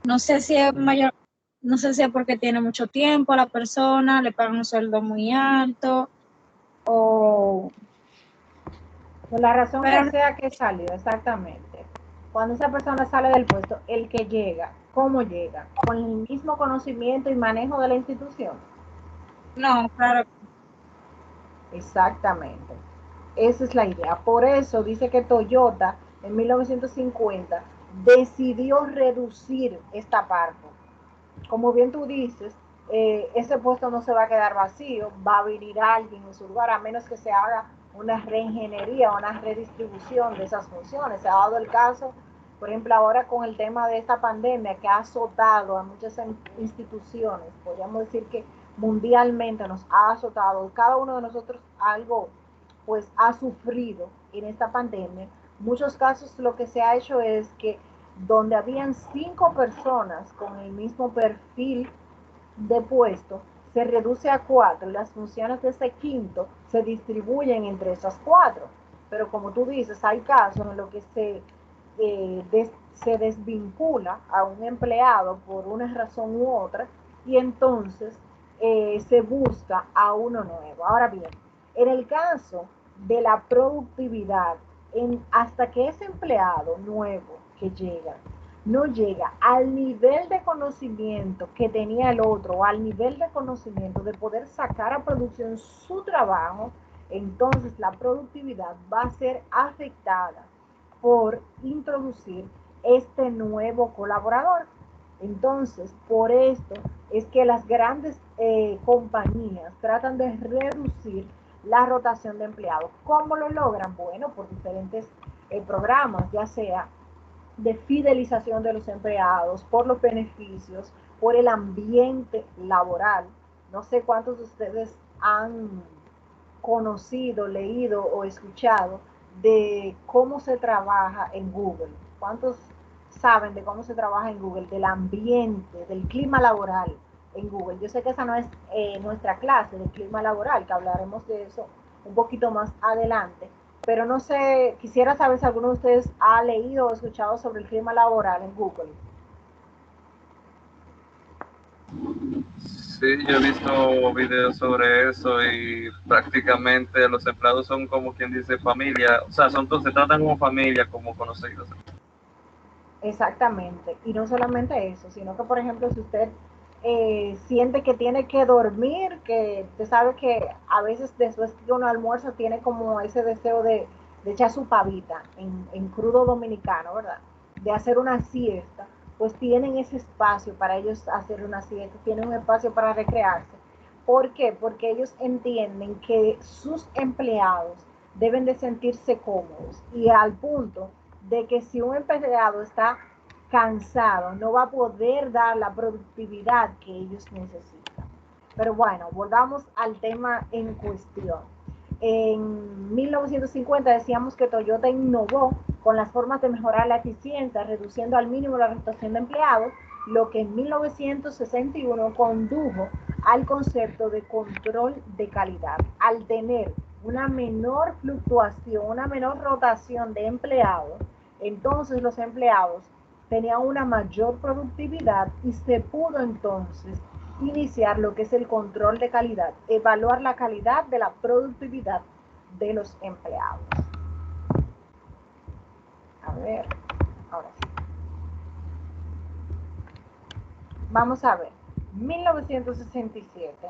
Speaker 3: No sé si es mayor, no sé si es porque tiene mucho tiempo a la persona, le pagan un sueldo muy alto, o...
Speaker 1: Por la razón pero, que sea que salió, exactamente. Cuando esa persona sale del puesto, el que llega, ¿cómo llega? ¿Con el mismo conocimiento y manejo de la institución?
Speaker 3: No, claro.
Speaker 1: Exactamente. Esa es la idea. Por eso dice que Toyota en 1950 decidió reducir esta parte. Como bien tú dices, ese puesto no se va a quedar vacío, va a venir alguien en su lugar, a menos que se haga una reingeniería, una redistribución de esas funciones. Se ha dado el caso, por ejemplo, ahora con el tema de esta pandemia que ha azotado a muchas instituciones, podríamos decir que mundialmente nos ha azotado, cada uno de nosotros algo pues ha sufrido en esta pandemia. Muchos casos lo que se ha hecho es que donde habían 5 personas con el mismo perfil de puesto, se reduce a 4 y las funciones de ese quinto se distribuyen entre esas 4. Pero como tú dices, hay casos en los que se desvincula a un empleado por una razón u otra y entonces se busca a uno nuevo. Ahora bien, en el caso de la productividad, hasta que ese empleado nuevo que llega no llega al nivel de conocimiento que tenía el otro, o al nivel de conocimiento de poder sacar a producción su trabajo, entonces la productividad va a ser afectada por introducir este nuevo colaborador. Entonces, por esto es que las grandes compañías tratan de reducir la rotación de empleados. ¿Cómo lo logran? Bueno, por diferentes programas, ya sea de fidelización de los empleados, por los beneficios, por el ambiente laboral. No sé cuántos de ustedes han conocido, leído o escuchado de cómo se trabaja en Google. ¿Cuántos saben de cómo se trabaja en Google? Del ambiente, del clima laboral en Google. Yo sé que esa no es nuestra clase del clima laboral, que hablaremos de eso un poquito más adelante, pero no sé, quisiera saber si alguno de ustedes ha leído o escuchado sobre el clima laboral en Google.
Speaker 2: Sí, yo he visto videos sobre eso y prácticamente los empleados son como quien dice familia, o sea, se tratan como familia, como conocidos.
Speaker 1: Exactamente, y no solamente eso, sino que por ejemplo si usted siente que tiene que dormir, que usted sabe que a veces después que uno almuerza tiene como ese deseo de echar su pavita en crudo dominicano, ¿verdad? De hacer una siesta, pues tienen ese espacio para ellos hacer una siesta, tienen un espacio para recrearse. ¿Por qué? Porque ellos entienden que sus empleados deben de sentirse cómodos y al punto de que si un empleado está cansado, no va a poder dar la productividad que ellos necesitan. Pero bueno, volvamos al tema en cuestión. En 1950 decíamos que Toyota innovó con las formas de mejorar la eficiencia, reduciendo al mínimo la rotación de empleados, lo que en 1961 condujo al concepto de control de calidad. Al tener una menor fluctuación, una menor rotación de empleados, entonces los empleados tenían una mayor productividad y se pudo entonces iniciar lo que es el control de calidad, evaluar la calidad de la productividad de los empleados. A ver, ahora sí. Vamos a ver, 1967.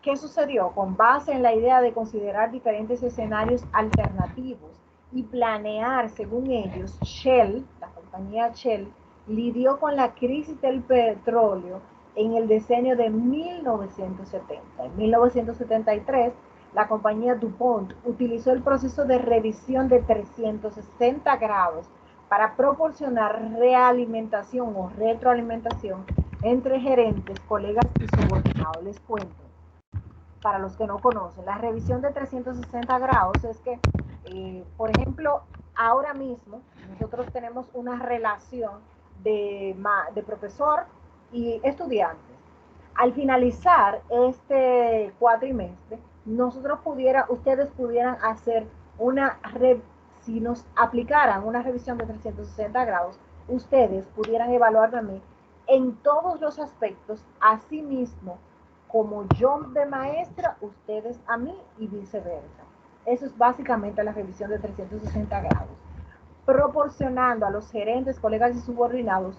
Speaker 1: ¿Qué sucedió? Con base en la idea de considerar diferentes escenarios alternativos y planear según ellos, Shell, la compañía Shell, lidió con la crisis del petróleo en el decenio de 1970. En 1973, la compañía DuPont utilizó el proceso de revisión de 360 grados para proporcionar realimentación o retroalimentación entre gerentes, colegas y subordinados. Les cuento, para los que no conocen, la revisión de 360 grados es que, por ejemplo, ahora mismo nosotros tenemos una relación de profesor y estudiantes. Al finalizar este cuatrimestre, ustedes pudieran hacer si nos aplicaran una revisión de 360 grados, ustedes pudieran evaluarme a mí en todos los aspectos, así mismo como yo de maestra, ustedes a mí y viceversa. Eso es básicamente la revisión de 360 grados, proporcionando a los gerentes, colegas y subordinados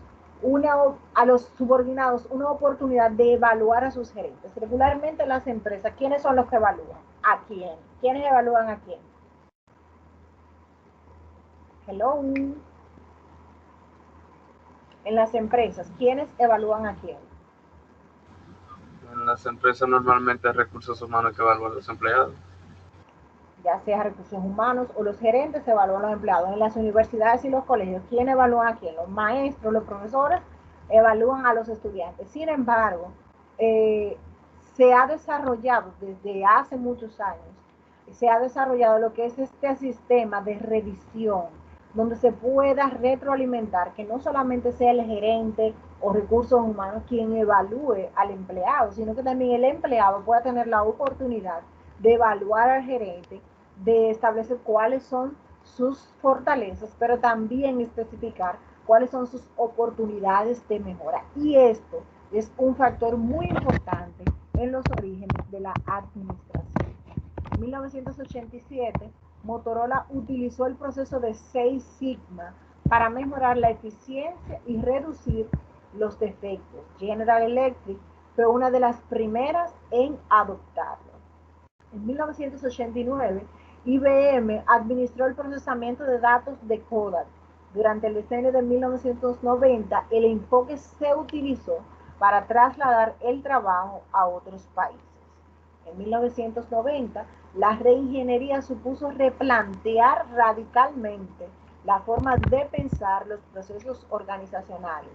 Speaker 1: a los subordinados una oportunidad de evaluar a sus gerentes. Regularmente en las empresas, ¿quiénes son los que evalúan? ¿A quién? ¿Quiénes evalúan a quién? Hello. En las empresas, ¿quiénes evalúan a quién?
Speaker 2: En las empresas normalmente hay recursos humanos que evalúan a los empleados.
Speaker 1: ya sea recursos humanos o los gerentes evalúan a los empleados. En las universidades y los colegios, ¿quién evalúa a quién? Los maestros, los profesores evalúan a los estudiantes. Sin embargo, se ha desarrollado desde hace muchos años, se ha desarrollado lo que es este sistema de revisión, donde se pueda retroalimentar, que no solamente sea el gerente o recursos humanos quien evalúe al empleado, sino que también el empleado pueda tener la oportunidad de evaluar al gerente, de establecer cuáles son sus fortalezas, pero también especificar cuáles son sus oportunidades de mejora. Y esto es un factor muy importante en los orígenes de la administración. En 1987, Motorola utilizó el proceso de 6 Sigma para mejorar la eficiencia y reducir los defectos. General Electric fue una de las primeras en adoptarlo. En 1989, IBM administró el procesamiento de datos de Kodak. Durante el decenio de 1990, el enfoque se utilizó para trasladar el trabajo a otros países. En 1990, la reingeniería supuso replantear radicalmente la forma de pensar los procesos organizacionales,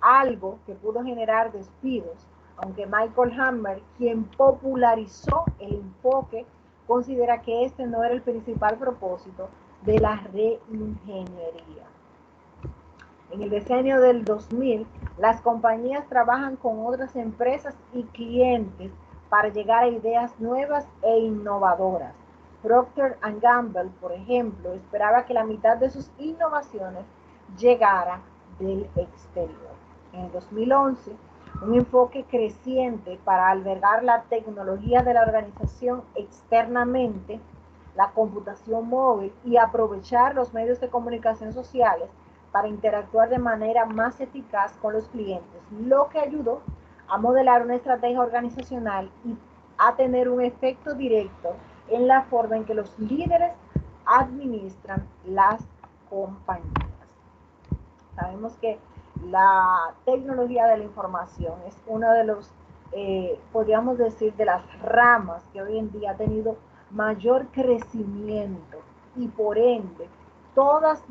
Speaker 1: algo que pudo generar despidos, aunque Michael Hammer, quien popularizó el enfoque, considera que este no era el principal propósito de la reingeniería. En el decenio del 2000, las compañías trabajan con otras empresas y clientes para llegar a ideas nuevas e innovadoras. Procter & Gamble, por ejemplo, esperaba que la mitad de sus innovaciones llegara del exterior. En el 2011, un enfoque creciente para albergar la tecnología de la organización externamente, la computación móvil y aprovechar los medios de comunicación sociales para interactuar de manera más eficaz con los clientes, lo que ayudó a modelar una estrategia organizacional y a tener un efecto directo en la forma en que los líderes administran las compañías. Sabemos que la tecnología de la información es uno de los, podríamos decir, de las ramas que hoy en día ha tenido mayor crecimiento y por ende todas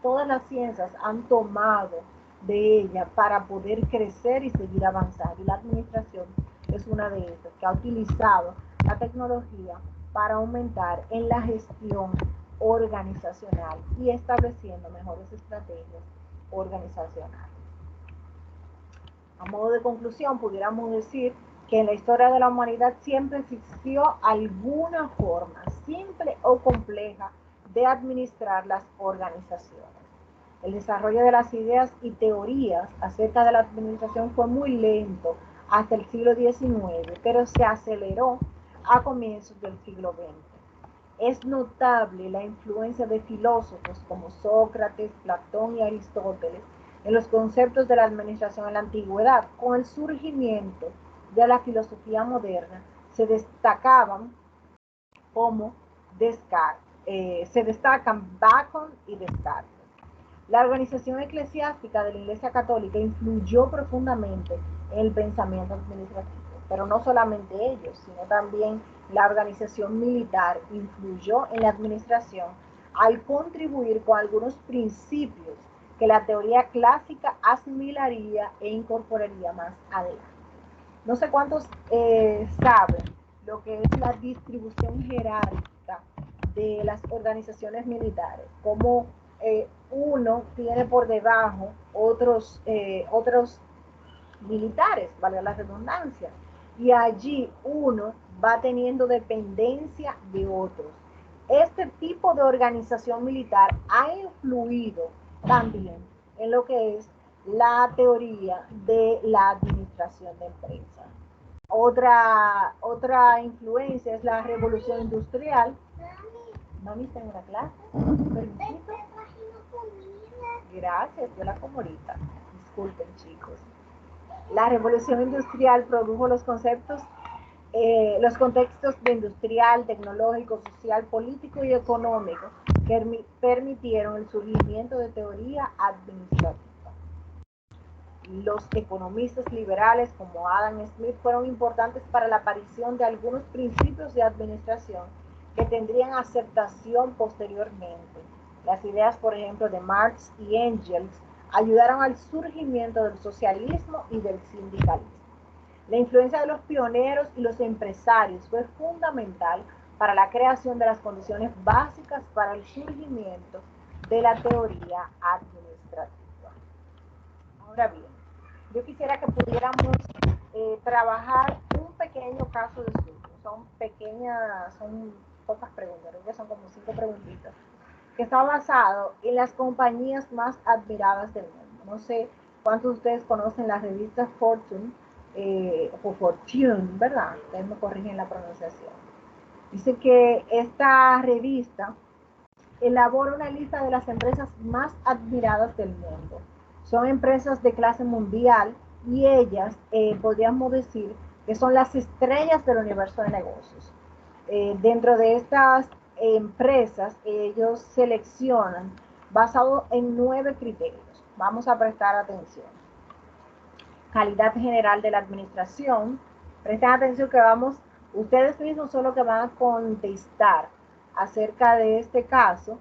Speaker 1: todas las ciencias han tomado de ella para poder crecer y seguir avanzando. Y la administración es una de estas que ha utilizado la tecnología para aumentar en la gestión organizacional y estableciendo mejores estrategias organizacionales. A modo de conclusión, pudiéramos decir que en la historia de la humanidad siempre existió alguna forma, simple o compleja, de administrar las organizaciones. El desarrollo de las ideas y teorías acerca de la administración fue muy lento hasta el siglo XIX, pero se aceleró a comienzos del siglo XX. Es notable la influencia de filósofos como Sócrates, Platón y Aristóteles en los conceptos de la administración en la antigüedad. Con el surgimiento de la filosofía moderna, se destacan Bacon y Descartes. La organización eclesiástica de la Iglesia Católica influyó profundamente en el pensamiento administrativo, pero no solamente ellos, sino también la organización militar influyó en la administración al contribuir con algunos principios que la teoría clásica asimilaría e incorporaría más adelante. No sé cuántos saben lo que es la distribución jerárquica de las organizaciones militares, como uno tiene por debajo otros militares, valga la redundancia, y allí uno va teniendo dependencia de otros. Este tipo de organización militar ha influido también en lo que es la teoría de la administración de empresas. Otra influencia es la revolución industrial. Mami, ¿está en una clase? ¿Permisito? Gracias, yo la como ahorita. Disculpen, chicos. La revolución industrial produjo los contextos de industrial, tecnológico, social, político y económico que permitieron el surgimiento de teoría administrativa. los economistas liberales como Adam Smith fueron importantes para la aparición de algunos principios de administración que tendrían aceptación posteriormente. Las ideas, por ejemplo, de Marx y Engels ayudaron al surgimiento del socialismo y del sindicalismo. La influencia de los pioneros y los empresarios fue fundamental para la creación de las condiciones básicas para el surgimiento de la teoría administrativa. Ahora bien, yo quisiera que pudiéramos trabajar un pequeño caso de estudio. Son pocas preguntas, creo que son como 5 preguntitas, que está basado en las compañías más admiradas del mundo. No sé cuántos de ustedes conocen la revista Fortune, o Fortune, ¿verdad? Ustedes me corrigen la pronunciación. Dice que esta revista elabora una lista de las empresas más admiradas del mundo. Son empresas de clase mundial y ellas, podríamos decir, que son las estrellas del universo de negocios. Dentro de estas empresas, ellos seleccionan basado en 9 criterios. Vamos a prestar atención. Calidad general de la administración. Presten atención que ustedes mismos son los que van a contestar acerca de este caso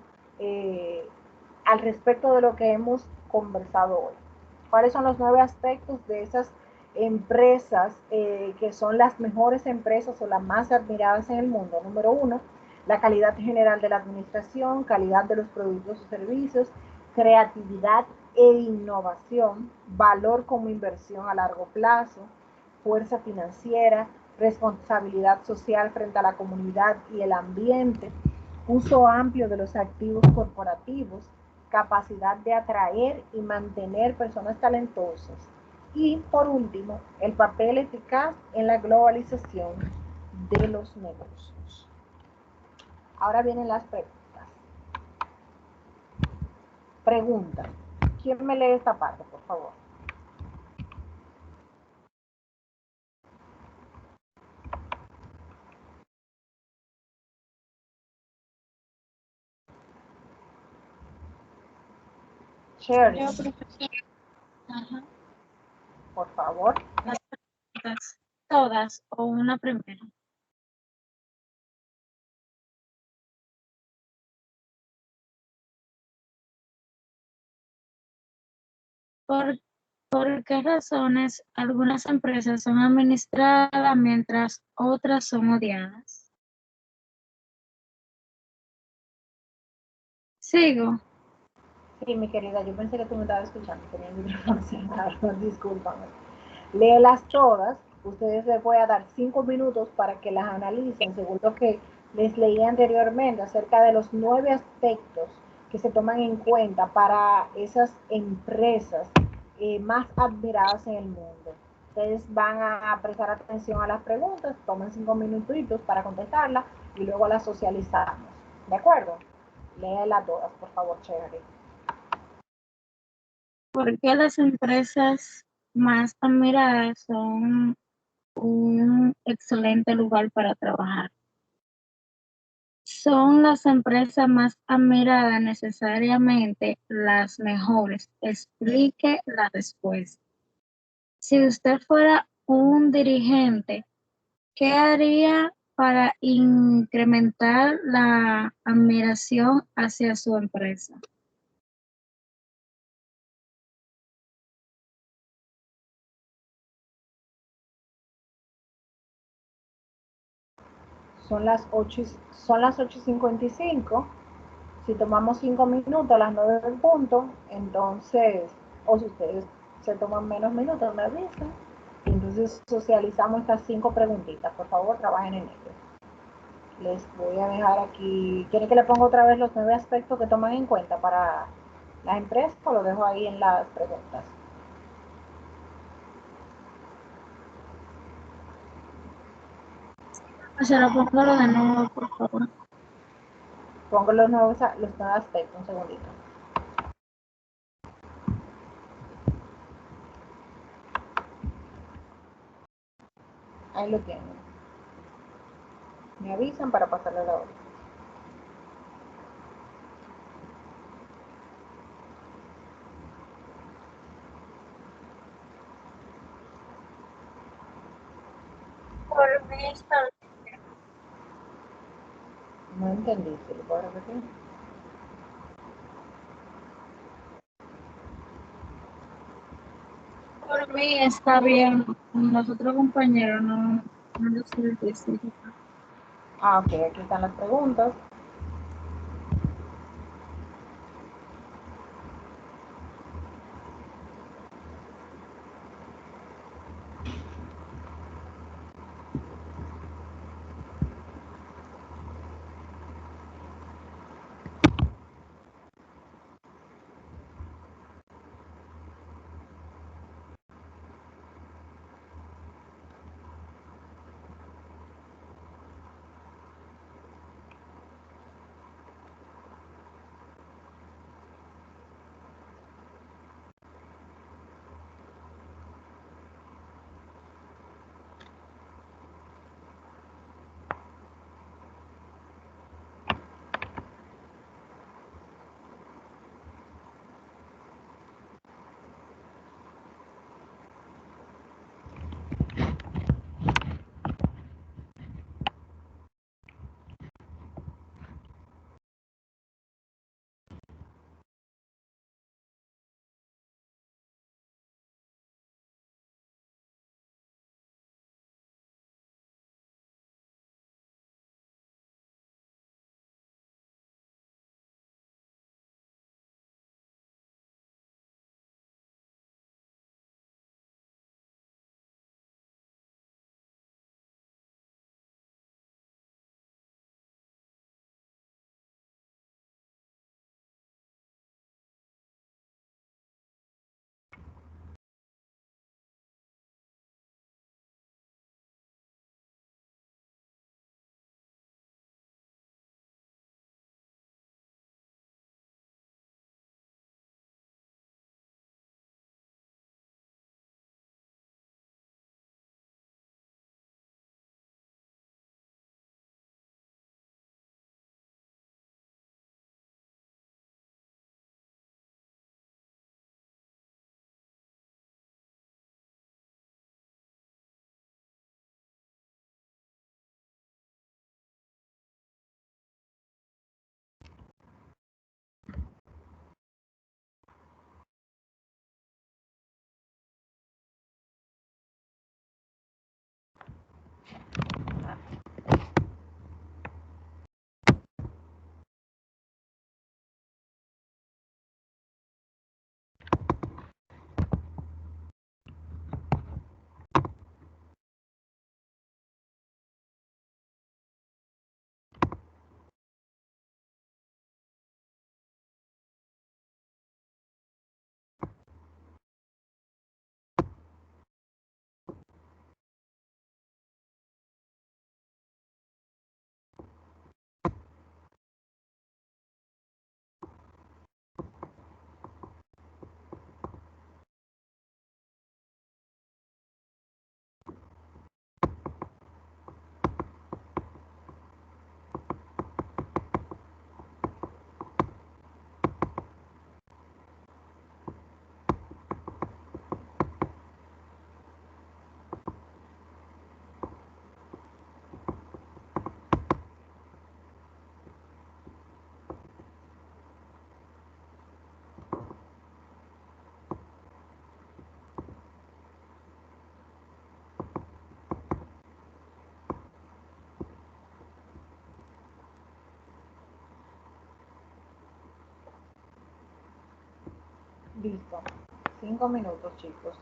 Speaker 1: al respecto de lo que hemos conversado hoy. ¿Cuáles son los 9 aspectos de esas empresas que son las mejores empresas o las más admiradas en el mundo? Número 1, la calidad general de la administración, calidad de los productos y servicios, creatividad e innovación, valor como inversión a largo plazo, fuerza financiera, responsabilidad social frente a la comunidad y el ambiente, uso amplio de los activos corporativos, capacidad de atraer y mantener personas talentosas. Y por último, el papel eficaz en la globalización de los negocios. Ahora vienen las preguntas. Pregunta. ¿Quién me lee esta parte, por favor? Sherry,
Speaker 3: Yo, profesor. Ajá.
Speaker 1: por favor.
Speaker 3: Las preguntas, todas o una primera. ¿Por, por qué razones algunas empresas son administradas mientras otras son odiadas? Sigo.
Speaker 1: Sí, mi querida, yo pensé que tú me estabas escuchando, tenía el micrófono cerrado, discúlpame. Léelas todas, ustedes les voy a dar 5 minutos para que las analicen según lo que les leí anteriormente acerca de los 9 aspectos que se toman en cuenta para esas empresas más admiradas en el mundo. Ustedes van a prestar atención a las preguntas, tomen 5 minutitos para contestarlas y luego las socializamos. ¿De acuerdo? Léelas todas, por favor, chévere.
Speaker 3: ¿Por qué las empresas más admiradas son un excelente lugar para trabajar? ¿Son las empresas más admiradas necesariamente las mejores? Explique la respuesta. Si usted fuera un dirigente, ¿qué haría para incrementar la admiración hacia su empresa?
Speaker 1: Son las 8:55. Si tomamos 5 minutos a las 9 del punto, entonces, o si ustedes se toman menos minutos, me avisan. Entonces socializamos estas 5 preguntitas. Por favor, trabajen en ello. Les voy a dejar aquí. ¿Quieren que le ponga otra vez los 9 aspectos que toman en cuenta para las empresas o lo dejo ahí en las preguntas?
Speaker 3: Se lo pongo de nuevo, por favor.
Speaker 1: Pongo los 9 aspectos, un segundito. Ahí lo tienen. Me avisan para pasarle la hora.
Speaker 3: Por mí está bien.
Speaker 1: No entendí, ¿se lo puedo repetir?
Speaker 3: Por mí está bien. Los otros compañeros no lo sé decir.
Speaker 1: Ah, ok, aquí están las preguntas. Listo. 5 minutos, chicos.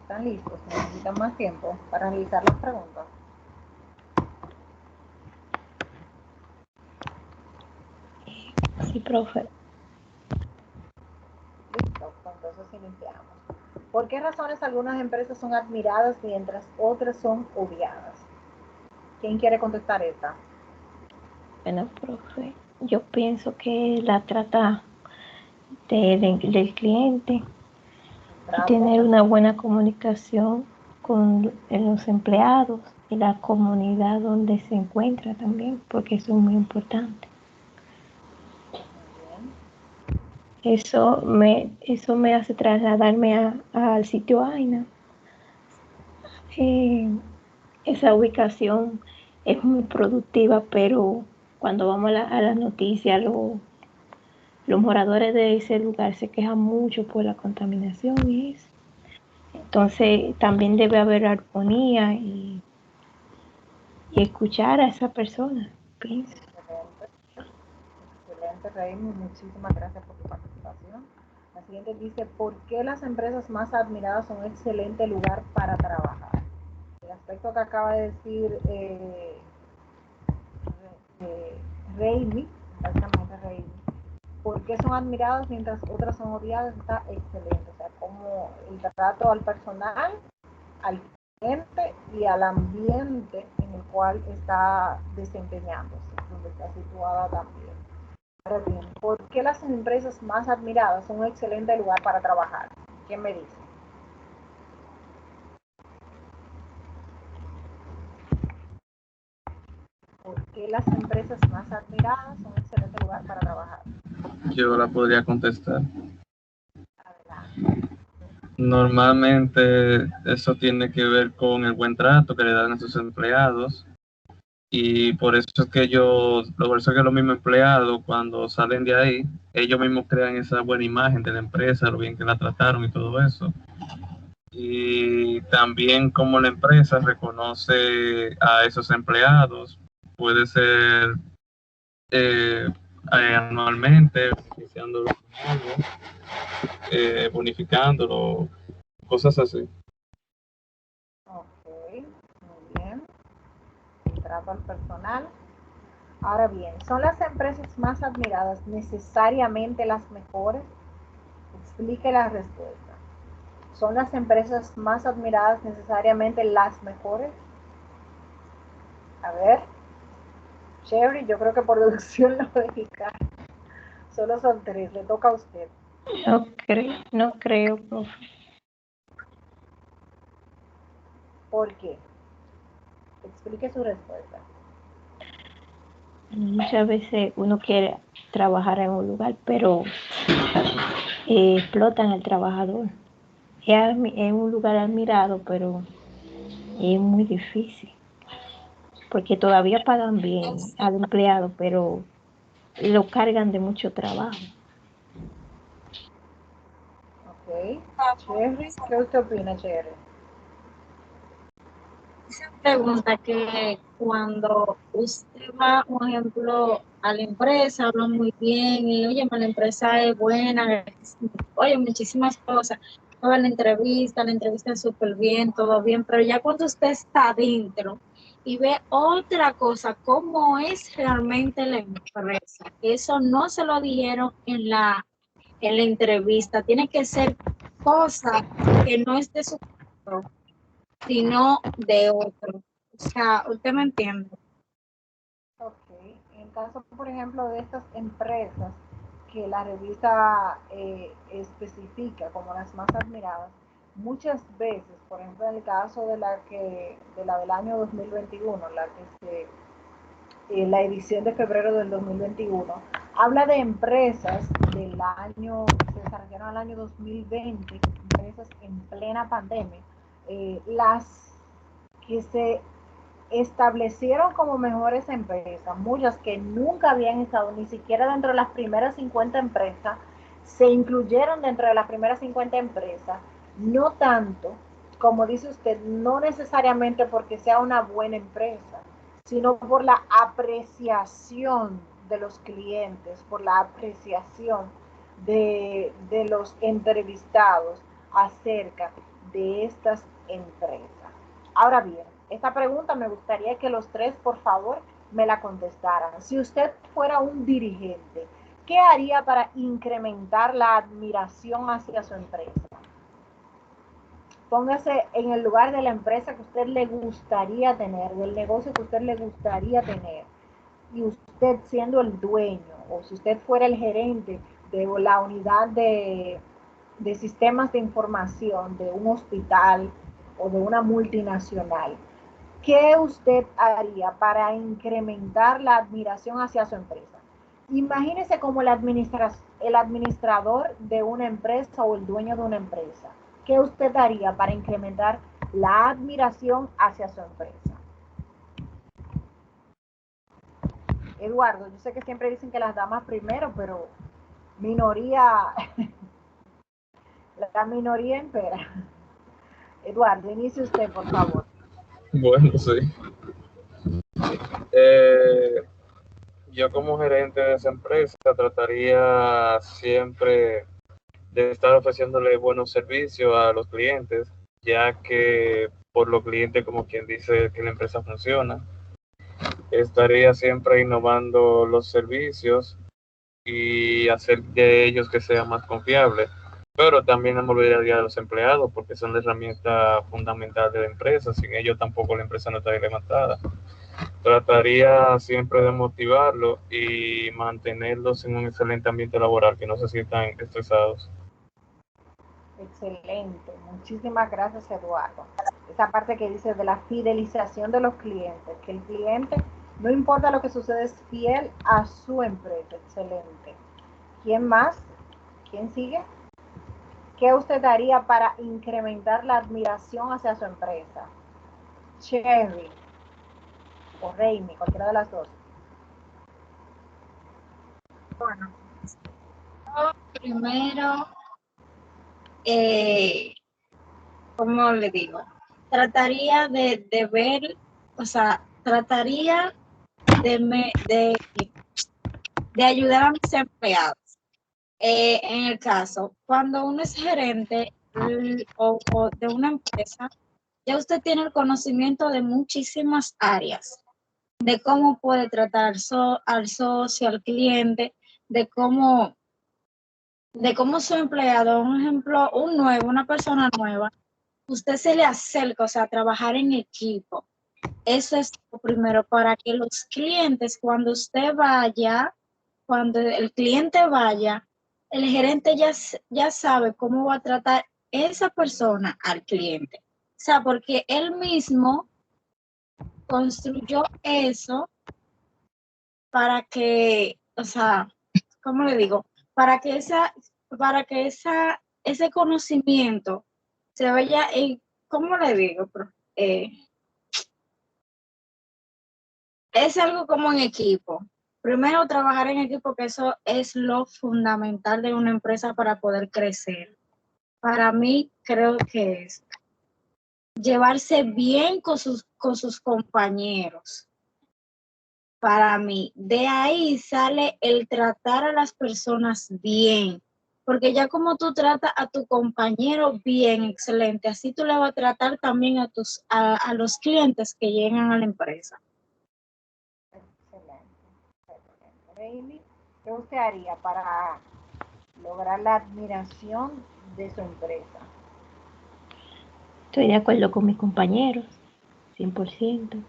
Speaker 1: ¿Están listos? ¿Necesitan más tiempo para realizar las preguntas?
Speaker 4: Sí, profe.
Speaker 1: Listo, pues entonces iniciamos. ¿Por qué razones algunas empresas son admiradas mientras otras son odiadas? ¿Quién quiere contestar esta?
Speaker 4: Bueno, profe, yo pienso que la trata del cliente y
Speaker 1: Trato.
Speaker 4: tener una buena comunicación con los empleados y la comunidad donde se encuentra también, porque eso es muy importante.
Speaker 1: Muy bien.
Speaker 4: Eso me hace trasladarme al sitio AINA esa ubicación es muy productiva, pero cuando vamos a las noticias, los moradores de ese lugar se quejan mucho por la contaminación y eso. Entonces también debe haber armonía y escuchar a esa persona, pienso.
Speaker 1: Excelente, Raimi, muchísimas gracias por tu participación. La siguiente dice, ¿por qué las empresas más admiradas son un excelente lugar para trabajar? El aspecto que acaba de decir Raimi, básicamente Raimi, ¿por qué son admiradas mientras otras son odiadas? Está excelente, o sea, como el trato al personal, al cliente y al ambiente en el cual está desempeñándose, donde está situada también. Ahora bien, ¿por qué las empresas más admiradas son un excelente lugar para trabajar? ¿Quién me dice? ¿Por qué las empresas más admiradas son un excelente lugar para trabajar?
Speaker 2: Yo la podría contestar.
Speaker 1: Adelante.
Speaker 2: Normalmente eso tiene que ver con el buen trato que le dan a sus empleados, y por eso es que por eso es que los mismos empleados cuando salen de ahí, ellos mismos crean esa buena imagen de la empresa, lo bien que la trataron y todo eso. Y también como la empresa reconoce a esos empleados, puede ser anualmente, beneficiándolo con algo, bonificándolo, cosas así.
Speaker 1: Ok, muy bien. Trato al personal. Ahora bien, ¿son las empresas más admiradas necesariamente las mejores? Explique la respuesta. ¿Son las empresas más admiradas necesariamente las mejores? A ver, Sherry, yo creo que por deducción lógica, solo son tres, le toca a usted.
Speaker 4: No creo, profe.
Speaker 1: ¿Por qué? Explique su respuesta.
Speaker 4: Muchas veces uno quiere trabajar en un lugar, pero explotan al trabajador. Es un lugar admirado, pero es muy difícil, porque todavía pagan bien al empleado, pero lo cargan de mucho trabajo.
Speaker 1: Ok. Sherry, ¿qué usted opina, Sherry?
Speaker 3: Se pregunta que cuando usted va, por ejemplo, a la empresa, habla muy bien y, oye, la empresa es buena, oye, muchísimas cosas, toda la entrevista es súper bien, todo bien, pero ya cuando usted está adentro y ve otra cosa, cómo es realmente la empresa, eso no se lo dijeron en la entrevista, tiene que ser cosa que no es de su sino de otro. O sea, usted me entiende.
Speaker 1: Ok. En caso, por ejemplo, de estas empresas que la revista especifica como las más admiradas, muchas veces, por ejemplo, en el caso de la del año 2021, la edición de febrero del 2021, habla de empresas del año que se desarrollaron al año 2020, empresas en plena pandemia, las que se establecieron como mejores empresas, muchas que nunca habían estado ni siquiera dentro de las primeras 50 empresas, se incluyeron dentro de las primeras 50 empresas, no tanto, como dice usted, no necesariamente porque sea una buena empresa, sino por la apreciación de los clientes, por la apreciación de los entrevistados acerca de estas empresas. Ahora bien, esta pregunta me gustaría que los tres, por favor, me la contestaran. Si usted fuera un dirigente, ¿qué haría para incrementar la admiración hacia su empresa? Póngase en el lugar de la empresa que usted le gustaría tener, del negocio que usted le gustaría tener. Y usted siendo el dueño, o si usted fuera el gerente de la unidad de sistemas de información de un hospital o de una multinacional, ¿qué usted haría para incrementar la admiración hacia su empresa? Imagínese como el administrador de una empresa o el dueño de una empresa. ¿Qué usted haría para incrementar la admiración hacia su empresa? Eduardo, yo sé que siempre dicen que las damas primero, pero minoría, la minoría impera. Eduardo, inicie usted, por favor.
Speaker 2: Bueno, sí. Eh, yo como gerente de esa empresa trataría siempre de estar ofreciéndole buenos servicios a los clientes, ya que por los clientes, como quien dice que la empresa funciona, estaría siempre innovando los servicios y hacer de ellos que sean más confiables. Pero también no me olvidaría de los empleados, porque son la herramienta fundamental de la empresa. Sin ellos tampoco la empresa no estaría levantada. Trataría siempre de motivarlos y mantenerlos en un excelente ambiente laboral, que no se sientan estresados.
Speaker 1: Excelente, muchísimas gracias, Eduardo. Esa parte que dice de la fidelización de los clientes, que el cliente, no importa lo que sucede, es fiel a su empresa. Excelente. ¿Quién más? ¿Quién sigue? ¿Qué usted haría para incrementar la admiración hacia su empresa? Cherry o Raimi, cualquiera de las dos.
Speaker 3: Bueno, yo primero, ¿cómo le digo? Trataría de ver, o sea, trataría de ayudar a mis empleados. En el caso, cuando uno es gerente o de una empresa, ya usted tiene el conocimiento de muchísimas áreas, de cómo puede tratar al socio, al cliente, de cómo, de cómo su empleado, un ejemplo, una persona nueva, usted se le acerca, o sea, trabajar en equipo. Eso es lo primero, para que los clientes, cuando el cliente vaya, el gerente ya sabe cómo va a tratar esa persona al cliente. O sea, porque él mismo construyó eso para que, o sea, ¿cómo le digo? Para que ese conocimiento se vaya en, ¿cómo le digo? Es algo como en equipo. Primero, trabajar en equipo, que eso es lo fundamental de una empresa para poder crecer. Para mí, creo que es llevarse bien con sus compañeros. Para mí, de ahí sale el tratar a las personas bien. Porque ya como tú tratas a tu compañero bien, excelente, así tú le vas a tratar también a los clientes que llegan a la empresa.
Speaker 1: Excelente, excelente. Raimi, ¿qué usted haría para lograr la admiración de su empresa?
Speaker 4: Estoy de acuerdo con mis compañeros, 100%,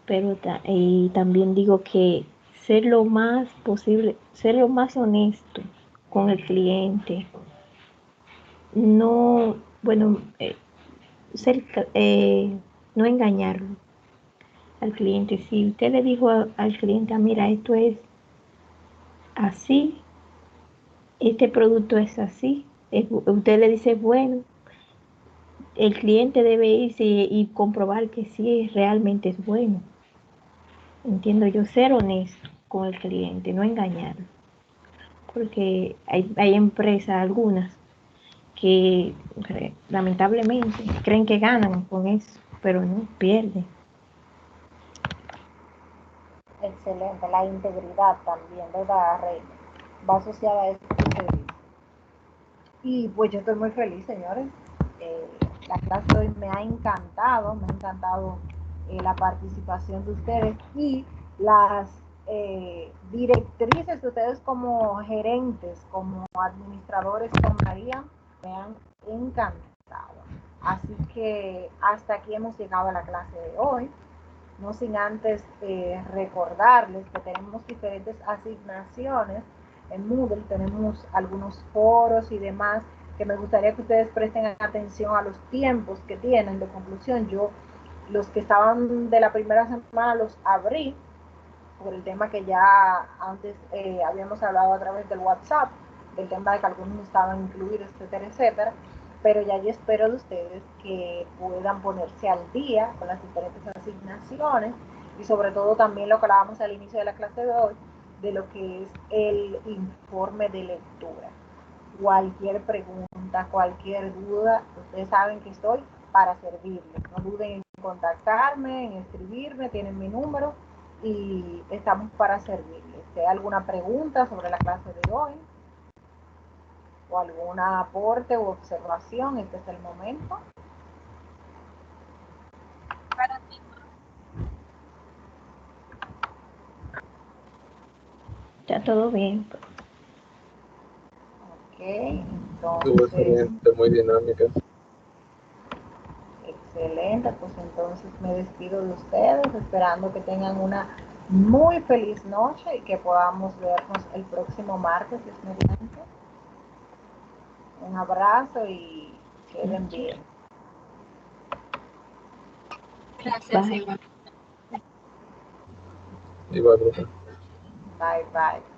Speaker 4: pero y también digo que ser lo más posible, ser lo más honesto con el cliente, no, bueno, ser, no engañarlo al cliente. Si usted le dijo al cliente, mira, esto es así, este producto es así, usted le dice, bueno, el cliente debe irse y comprobar que sí realmente es bueno. Entiendo yo, ser honesto con el cliente, no engañarlo. Porque hay empresas, algunas, que lamentablemente creen que ganan con eso, pero no, pierden.
Speaker 1: Excelente, la integridad también, ¿verdad, Raimi? Va asociada a esto que usted dice. Y pues yo estoy muy feliz, señores. La clase de hoy me ha encantado la participación de ustedes y las directrices que ustedes como gerentes, como administradores tomarían, me han encantado. Así que hasta aquí hemos llegado a la clase de hoy. No sin antes recordarles que tenemos diferentes asignaciones en Moodle, tenemos algunos foros y demás que me gustaría que ustedes presten atención a los tiempos que tienen de conclusión. Yo los que estaban de la primera semana los abrí por el tema que ya antes habíamos hablado a través del WhatsApp, del tema de que algunos estaban incluidos, etcétera, etcétera. Pero ya yo espero de ustedes que puedan ponerse al día con las diferentes asignaciones y sobre todo también lo que hablábamos al inicio de la clase de hoy, de lo que es el informe de lectura. Cualquier pregunta, cualquier duda, ustedes saben que estoy para servirles. No duden en contactarme, en escribirme, tienen mi número y estamos para servirles. Si hay alguna pregunta sobre la clase de hoy o algún aporte u observación, este es el momento.
Speaker 4: Está todo bien.
Speaker 1: Ok,
Speaker 2: Estuvo
Speaker 1: entonces,
Speaker 2: excelente, muy dinámica.
Speaker 1: excelente, pues entonces me despido de ustedes, esperando que tengan una muy feliz noche y que podamos vernos el próximo martes, Dios mediante. Un abrazo y queden bien.
Speaker 3: Gracias,
Speaker 4: Bye.
Speaker 3: Iván.
Speaker 2: Igual, profe.
Speaker 1: Bye, bye.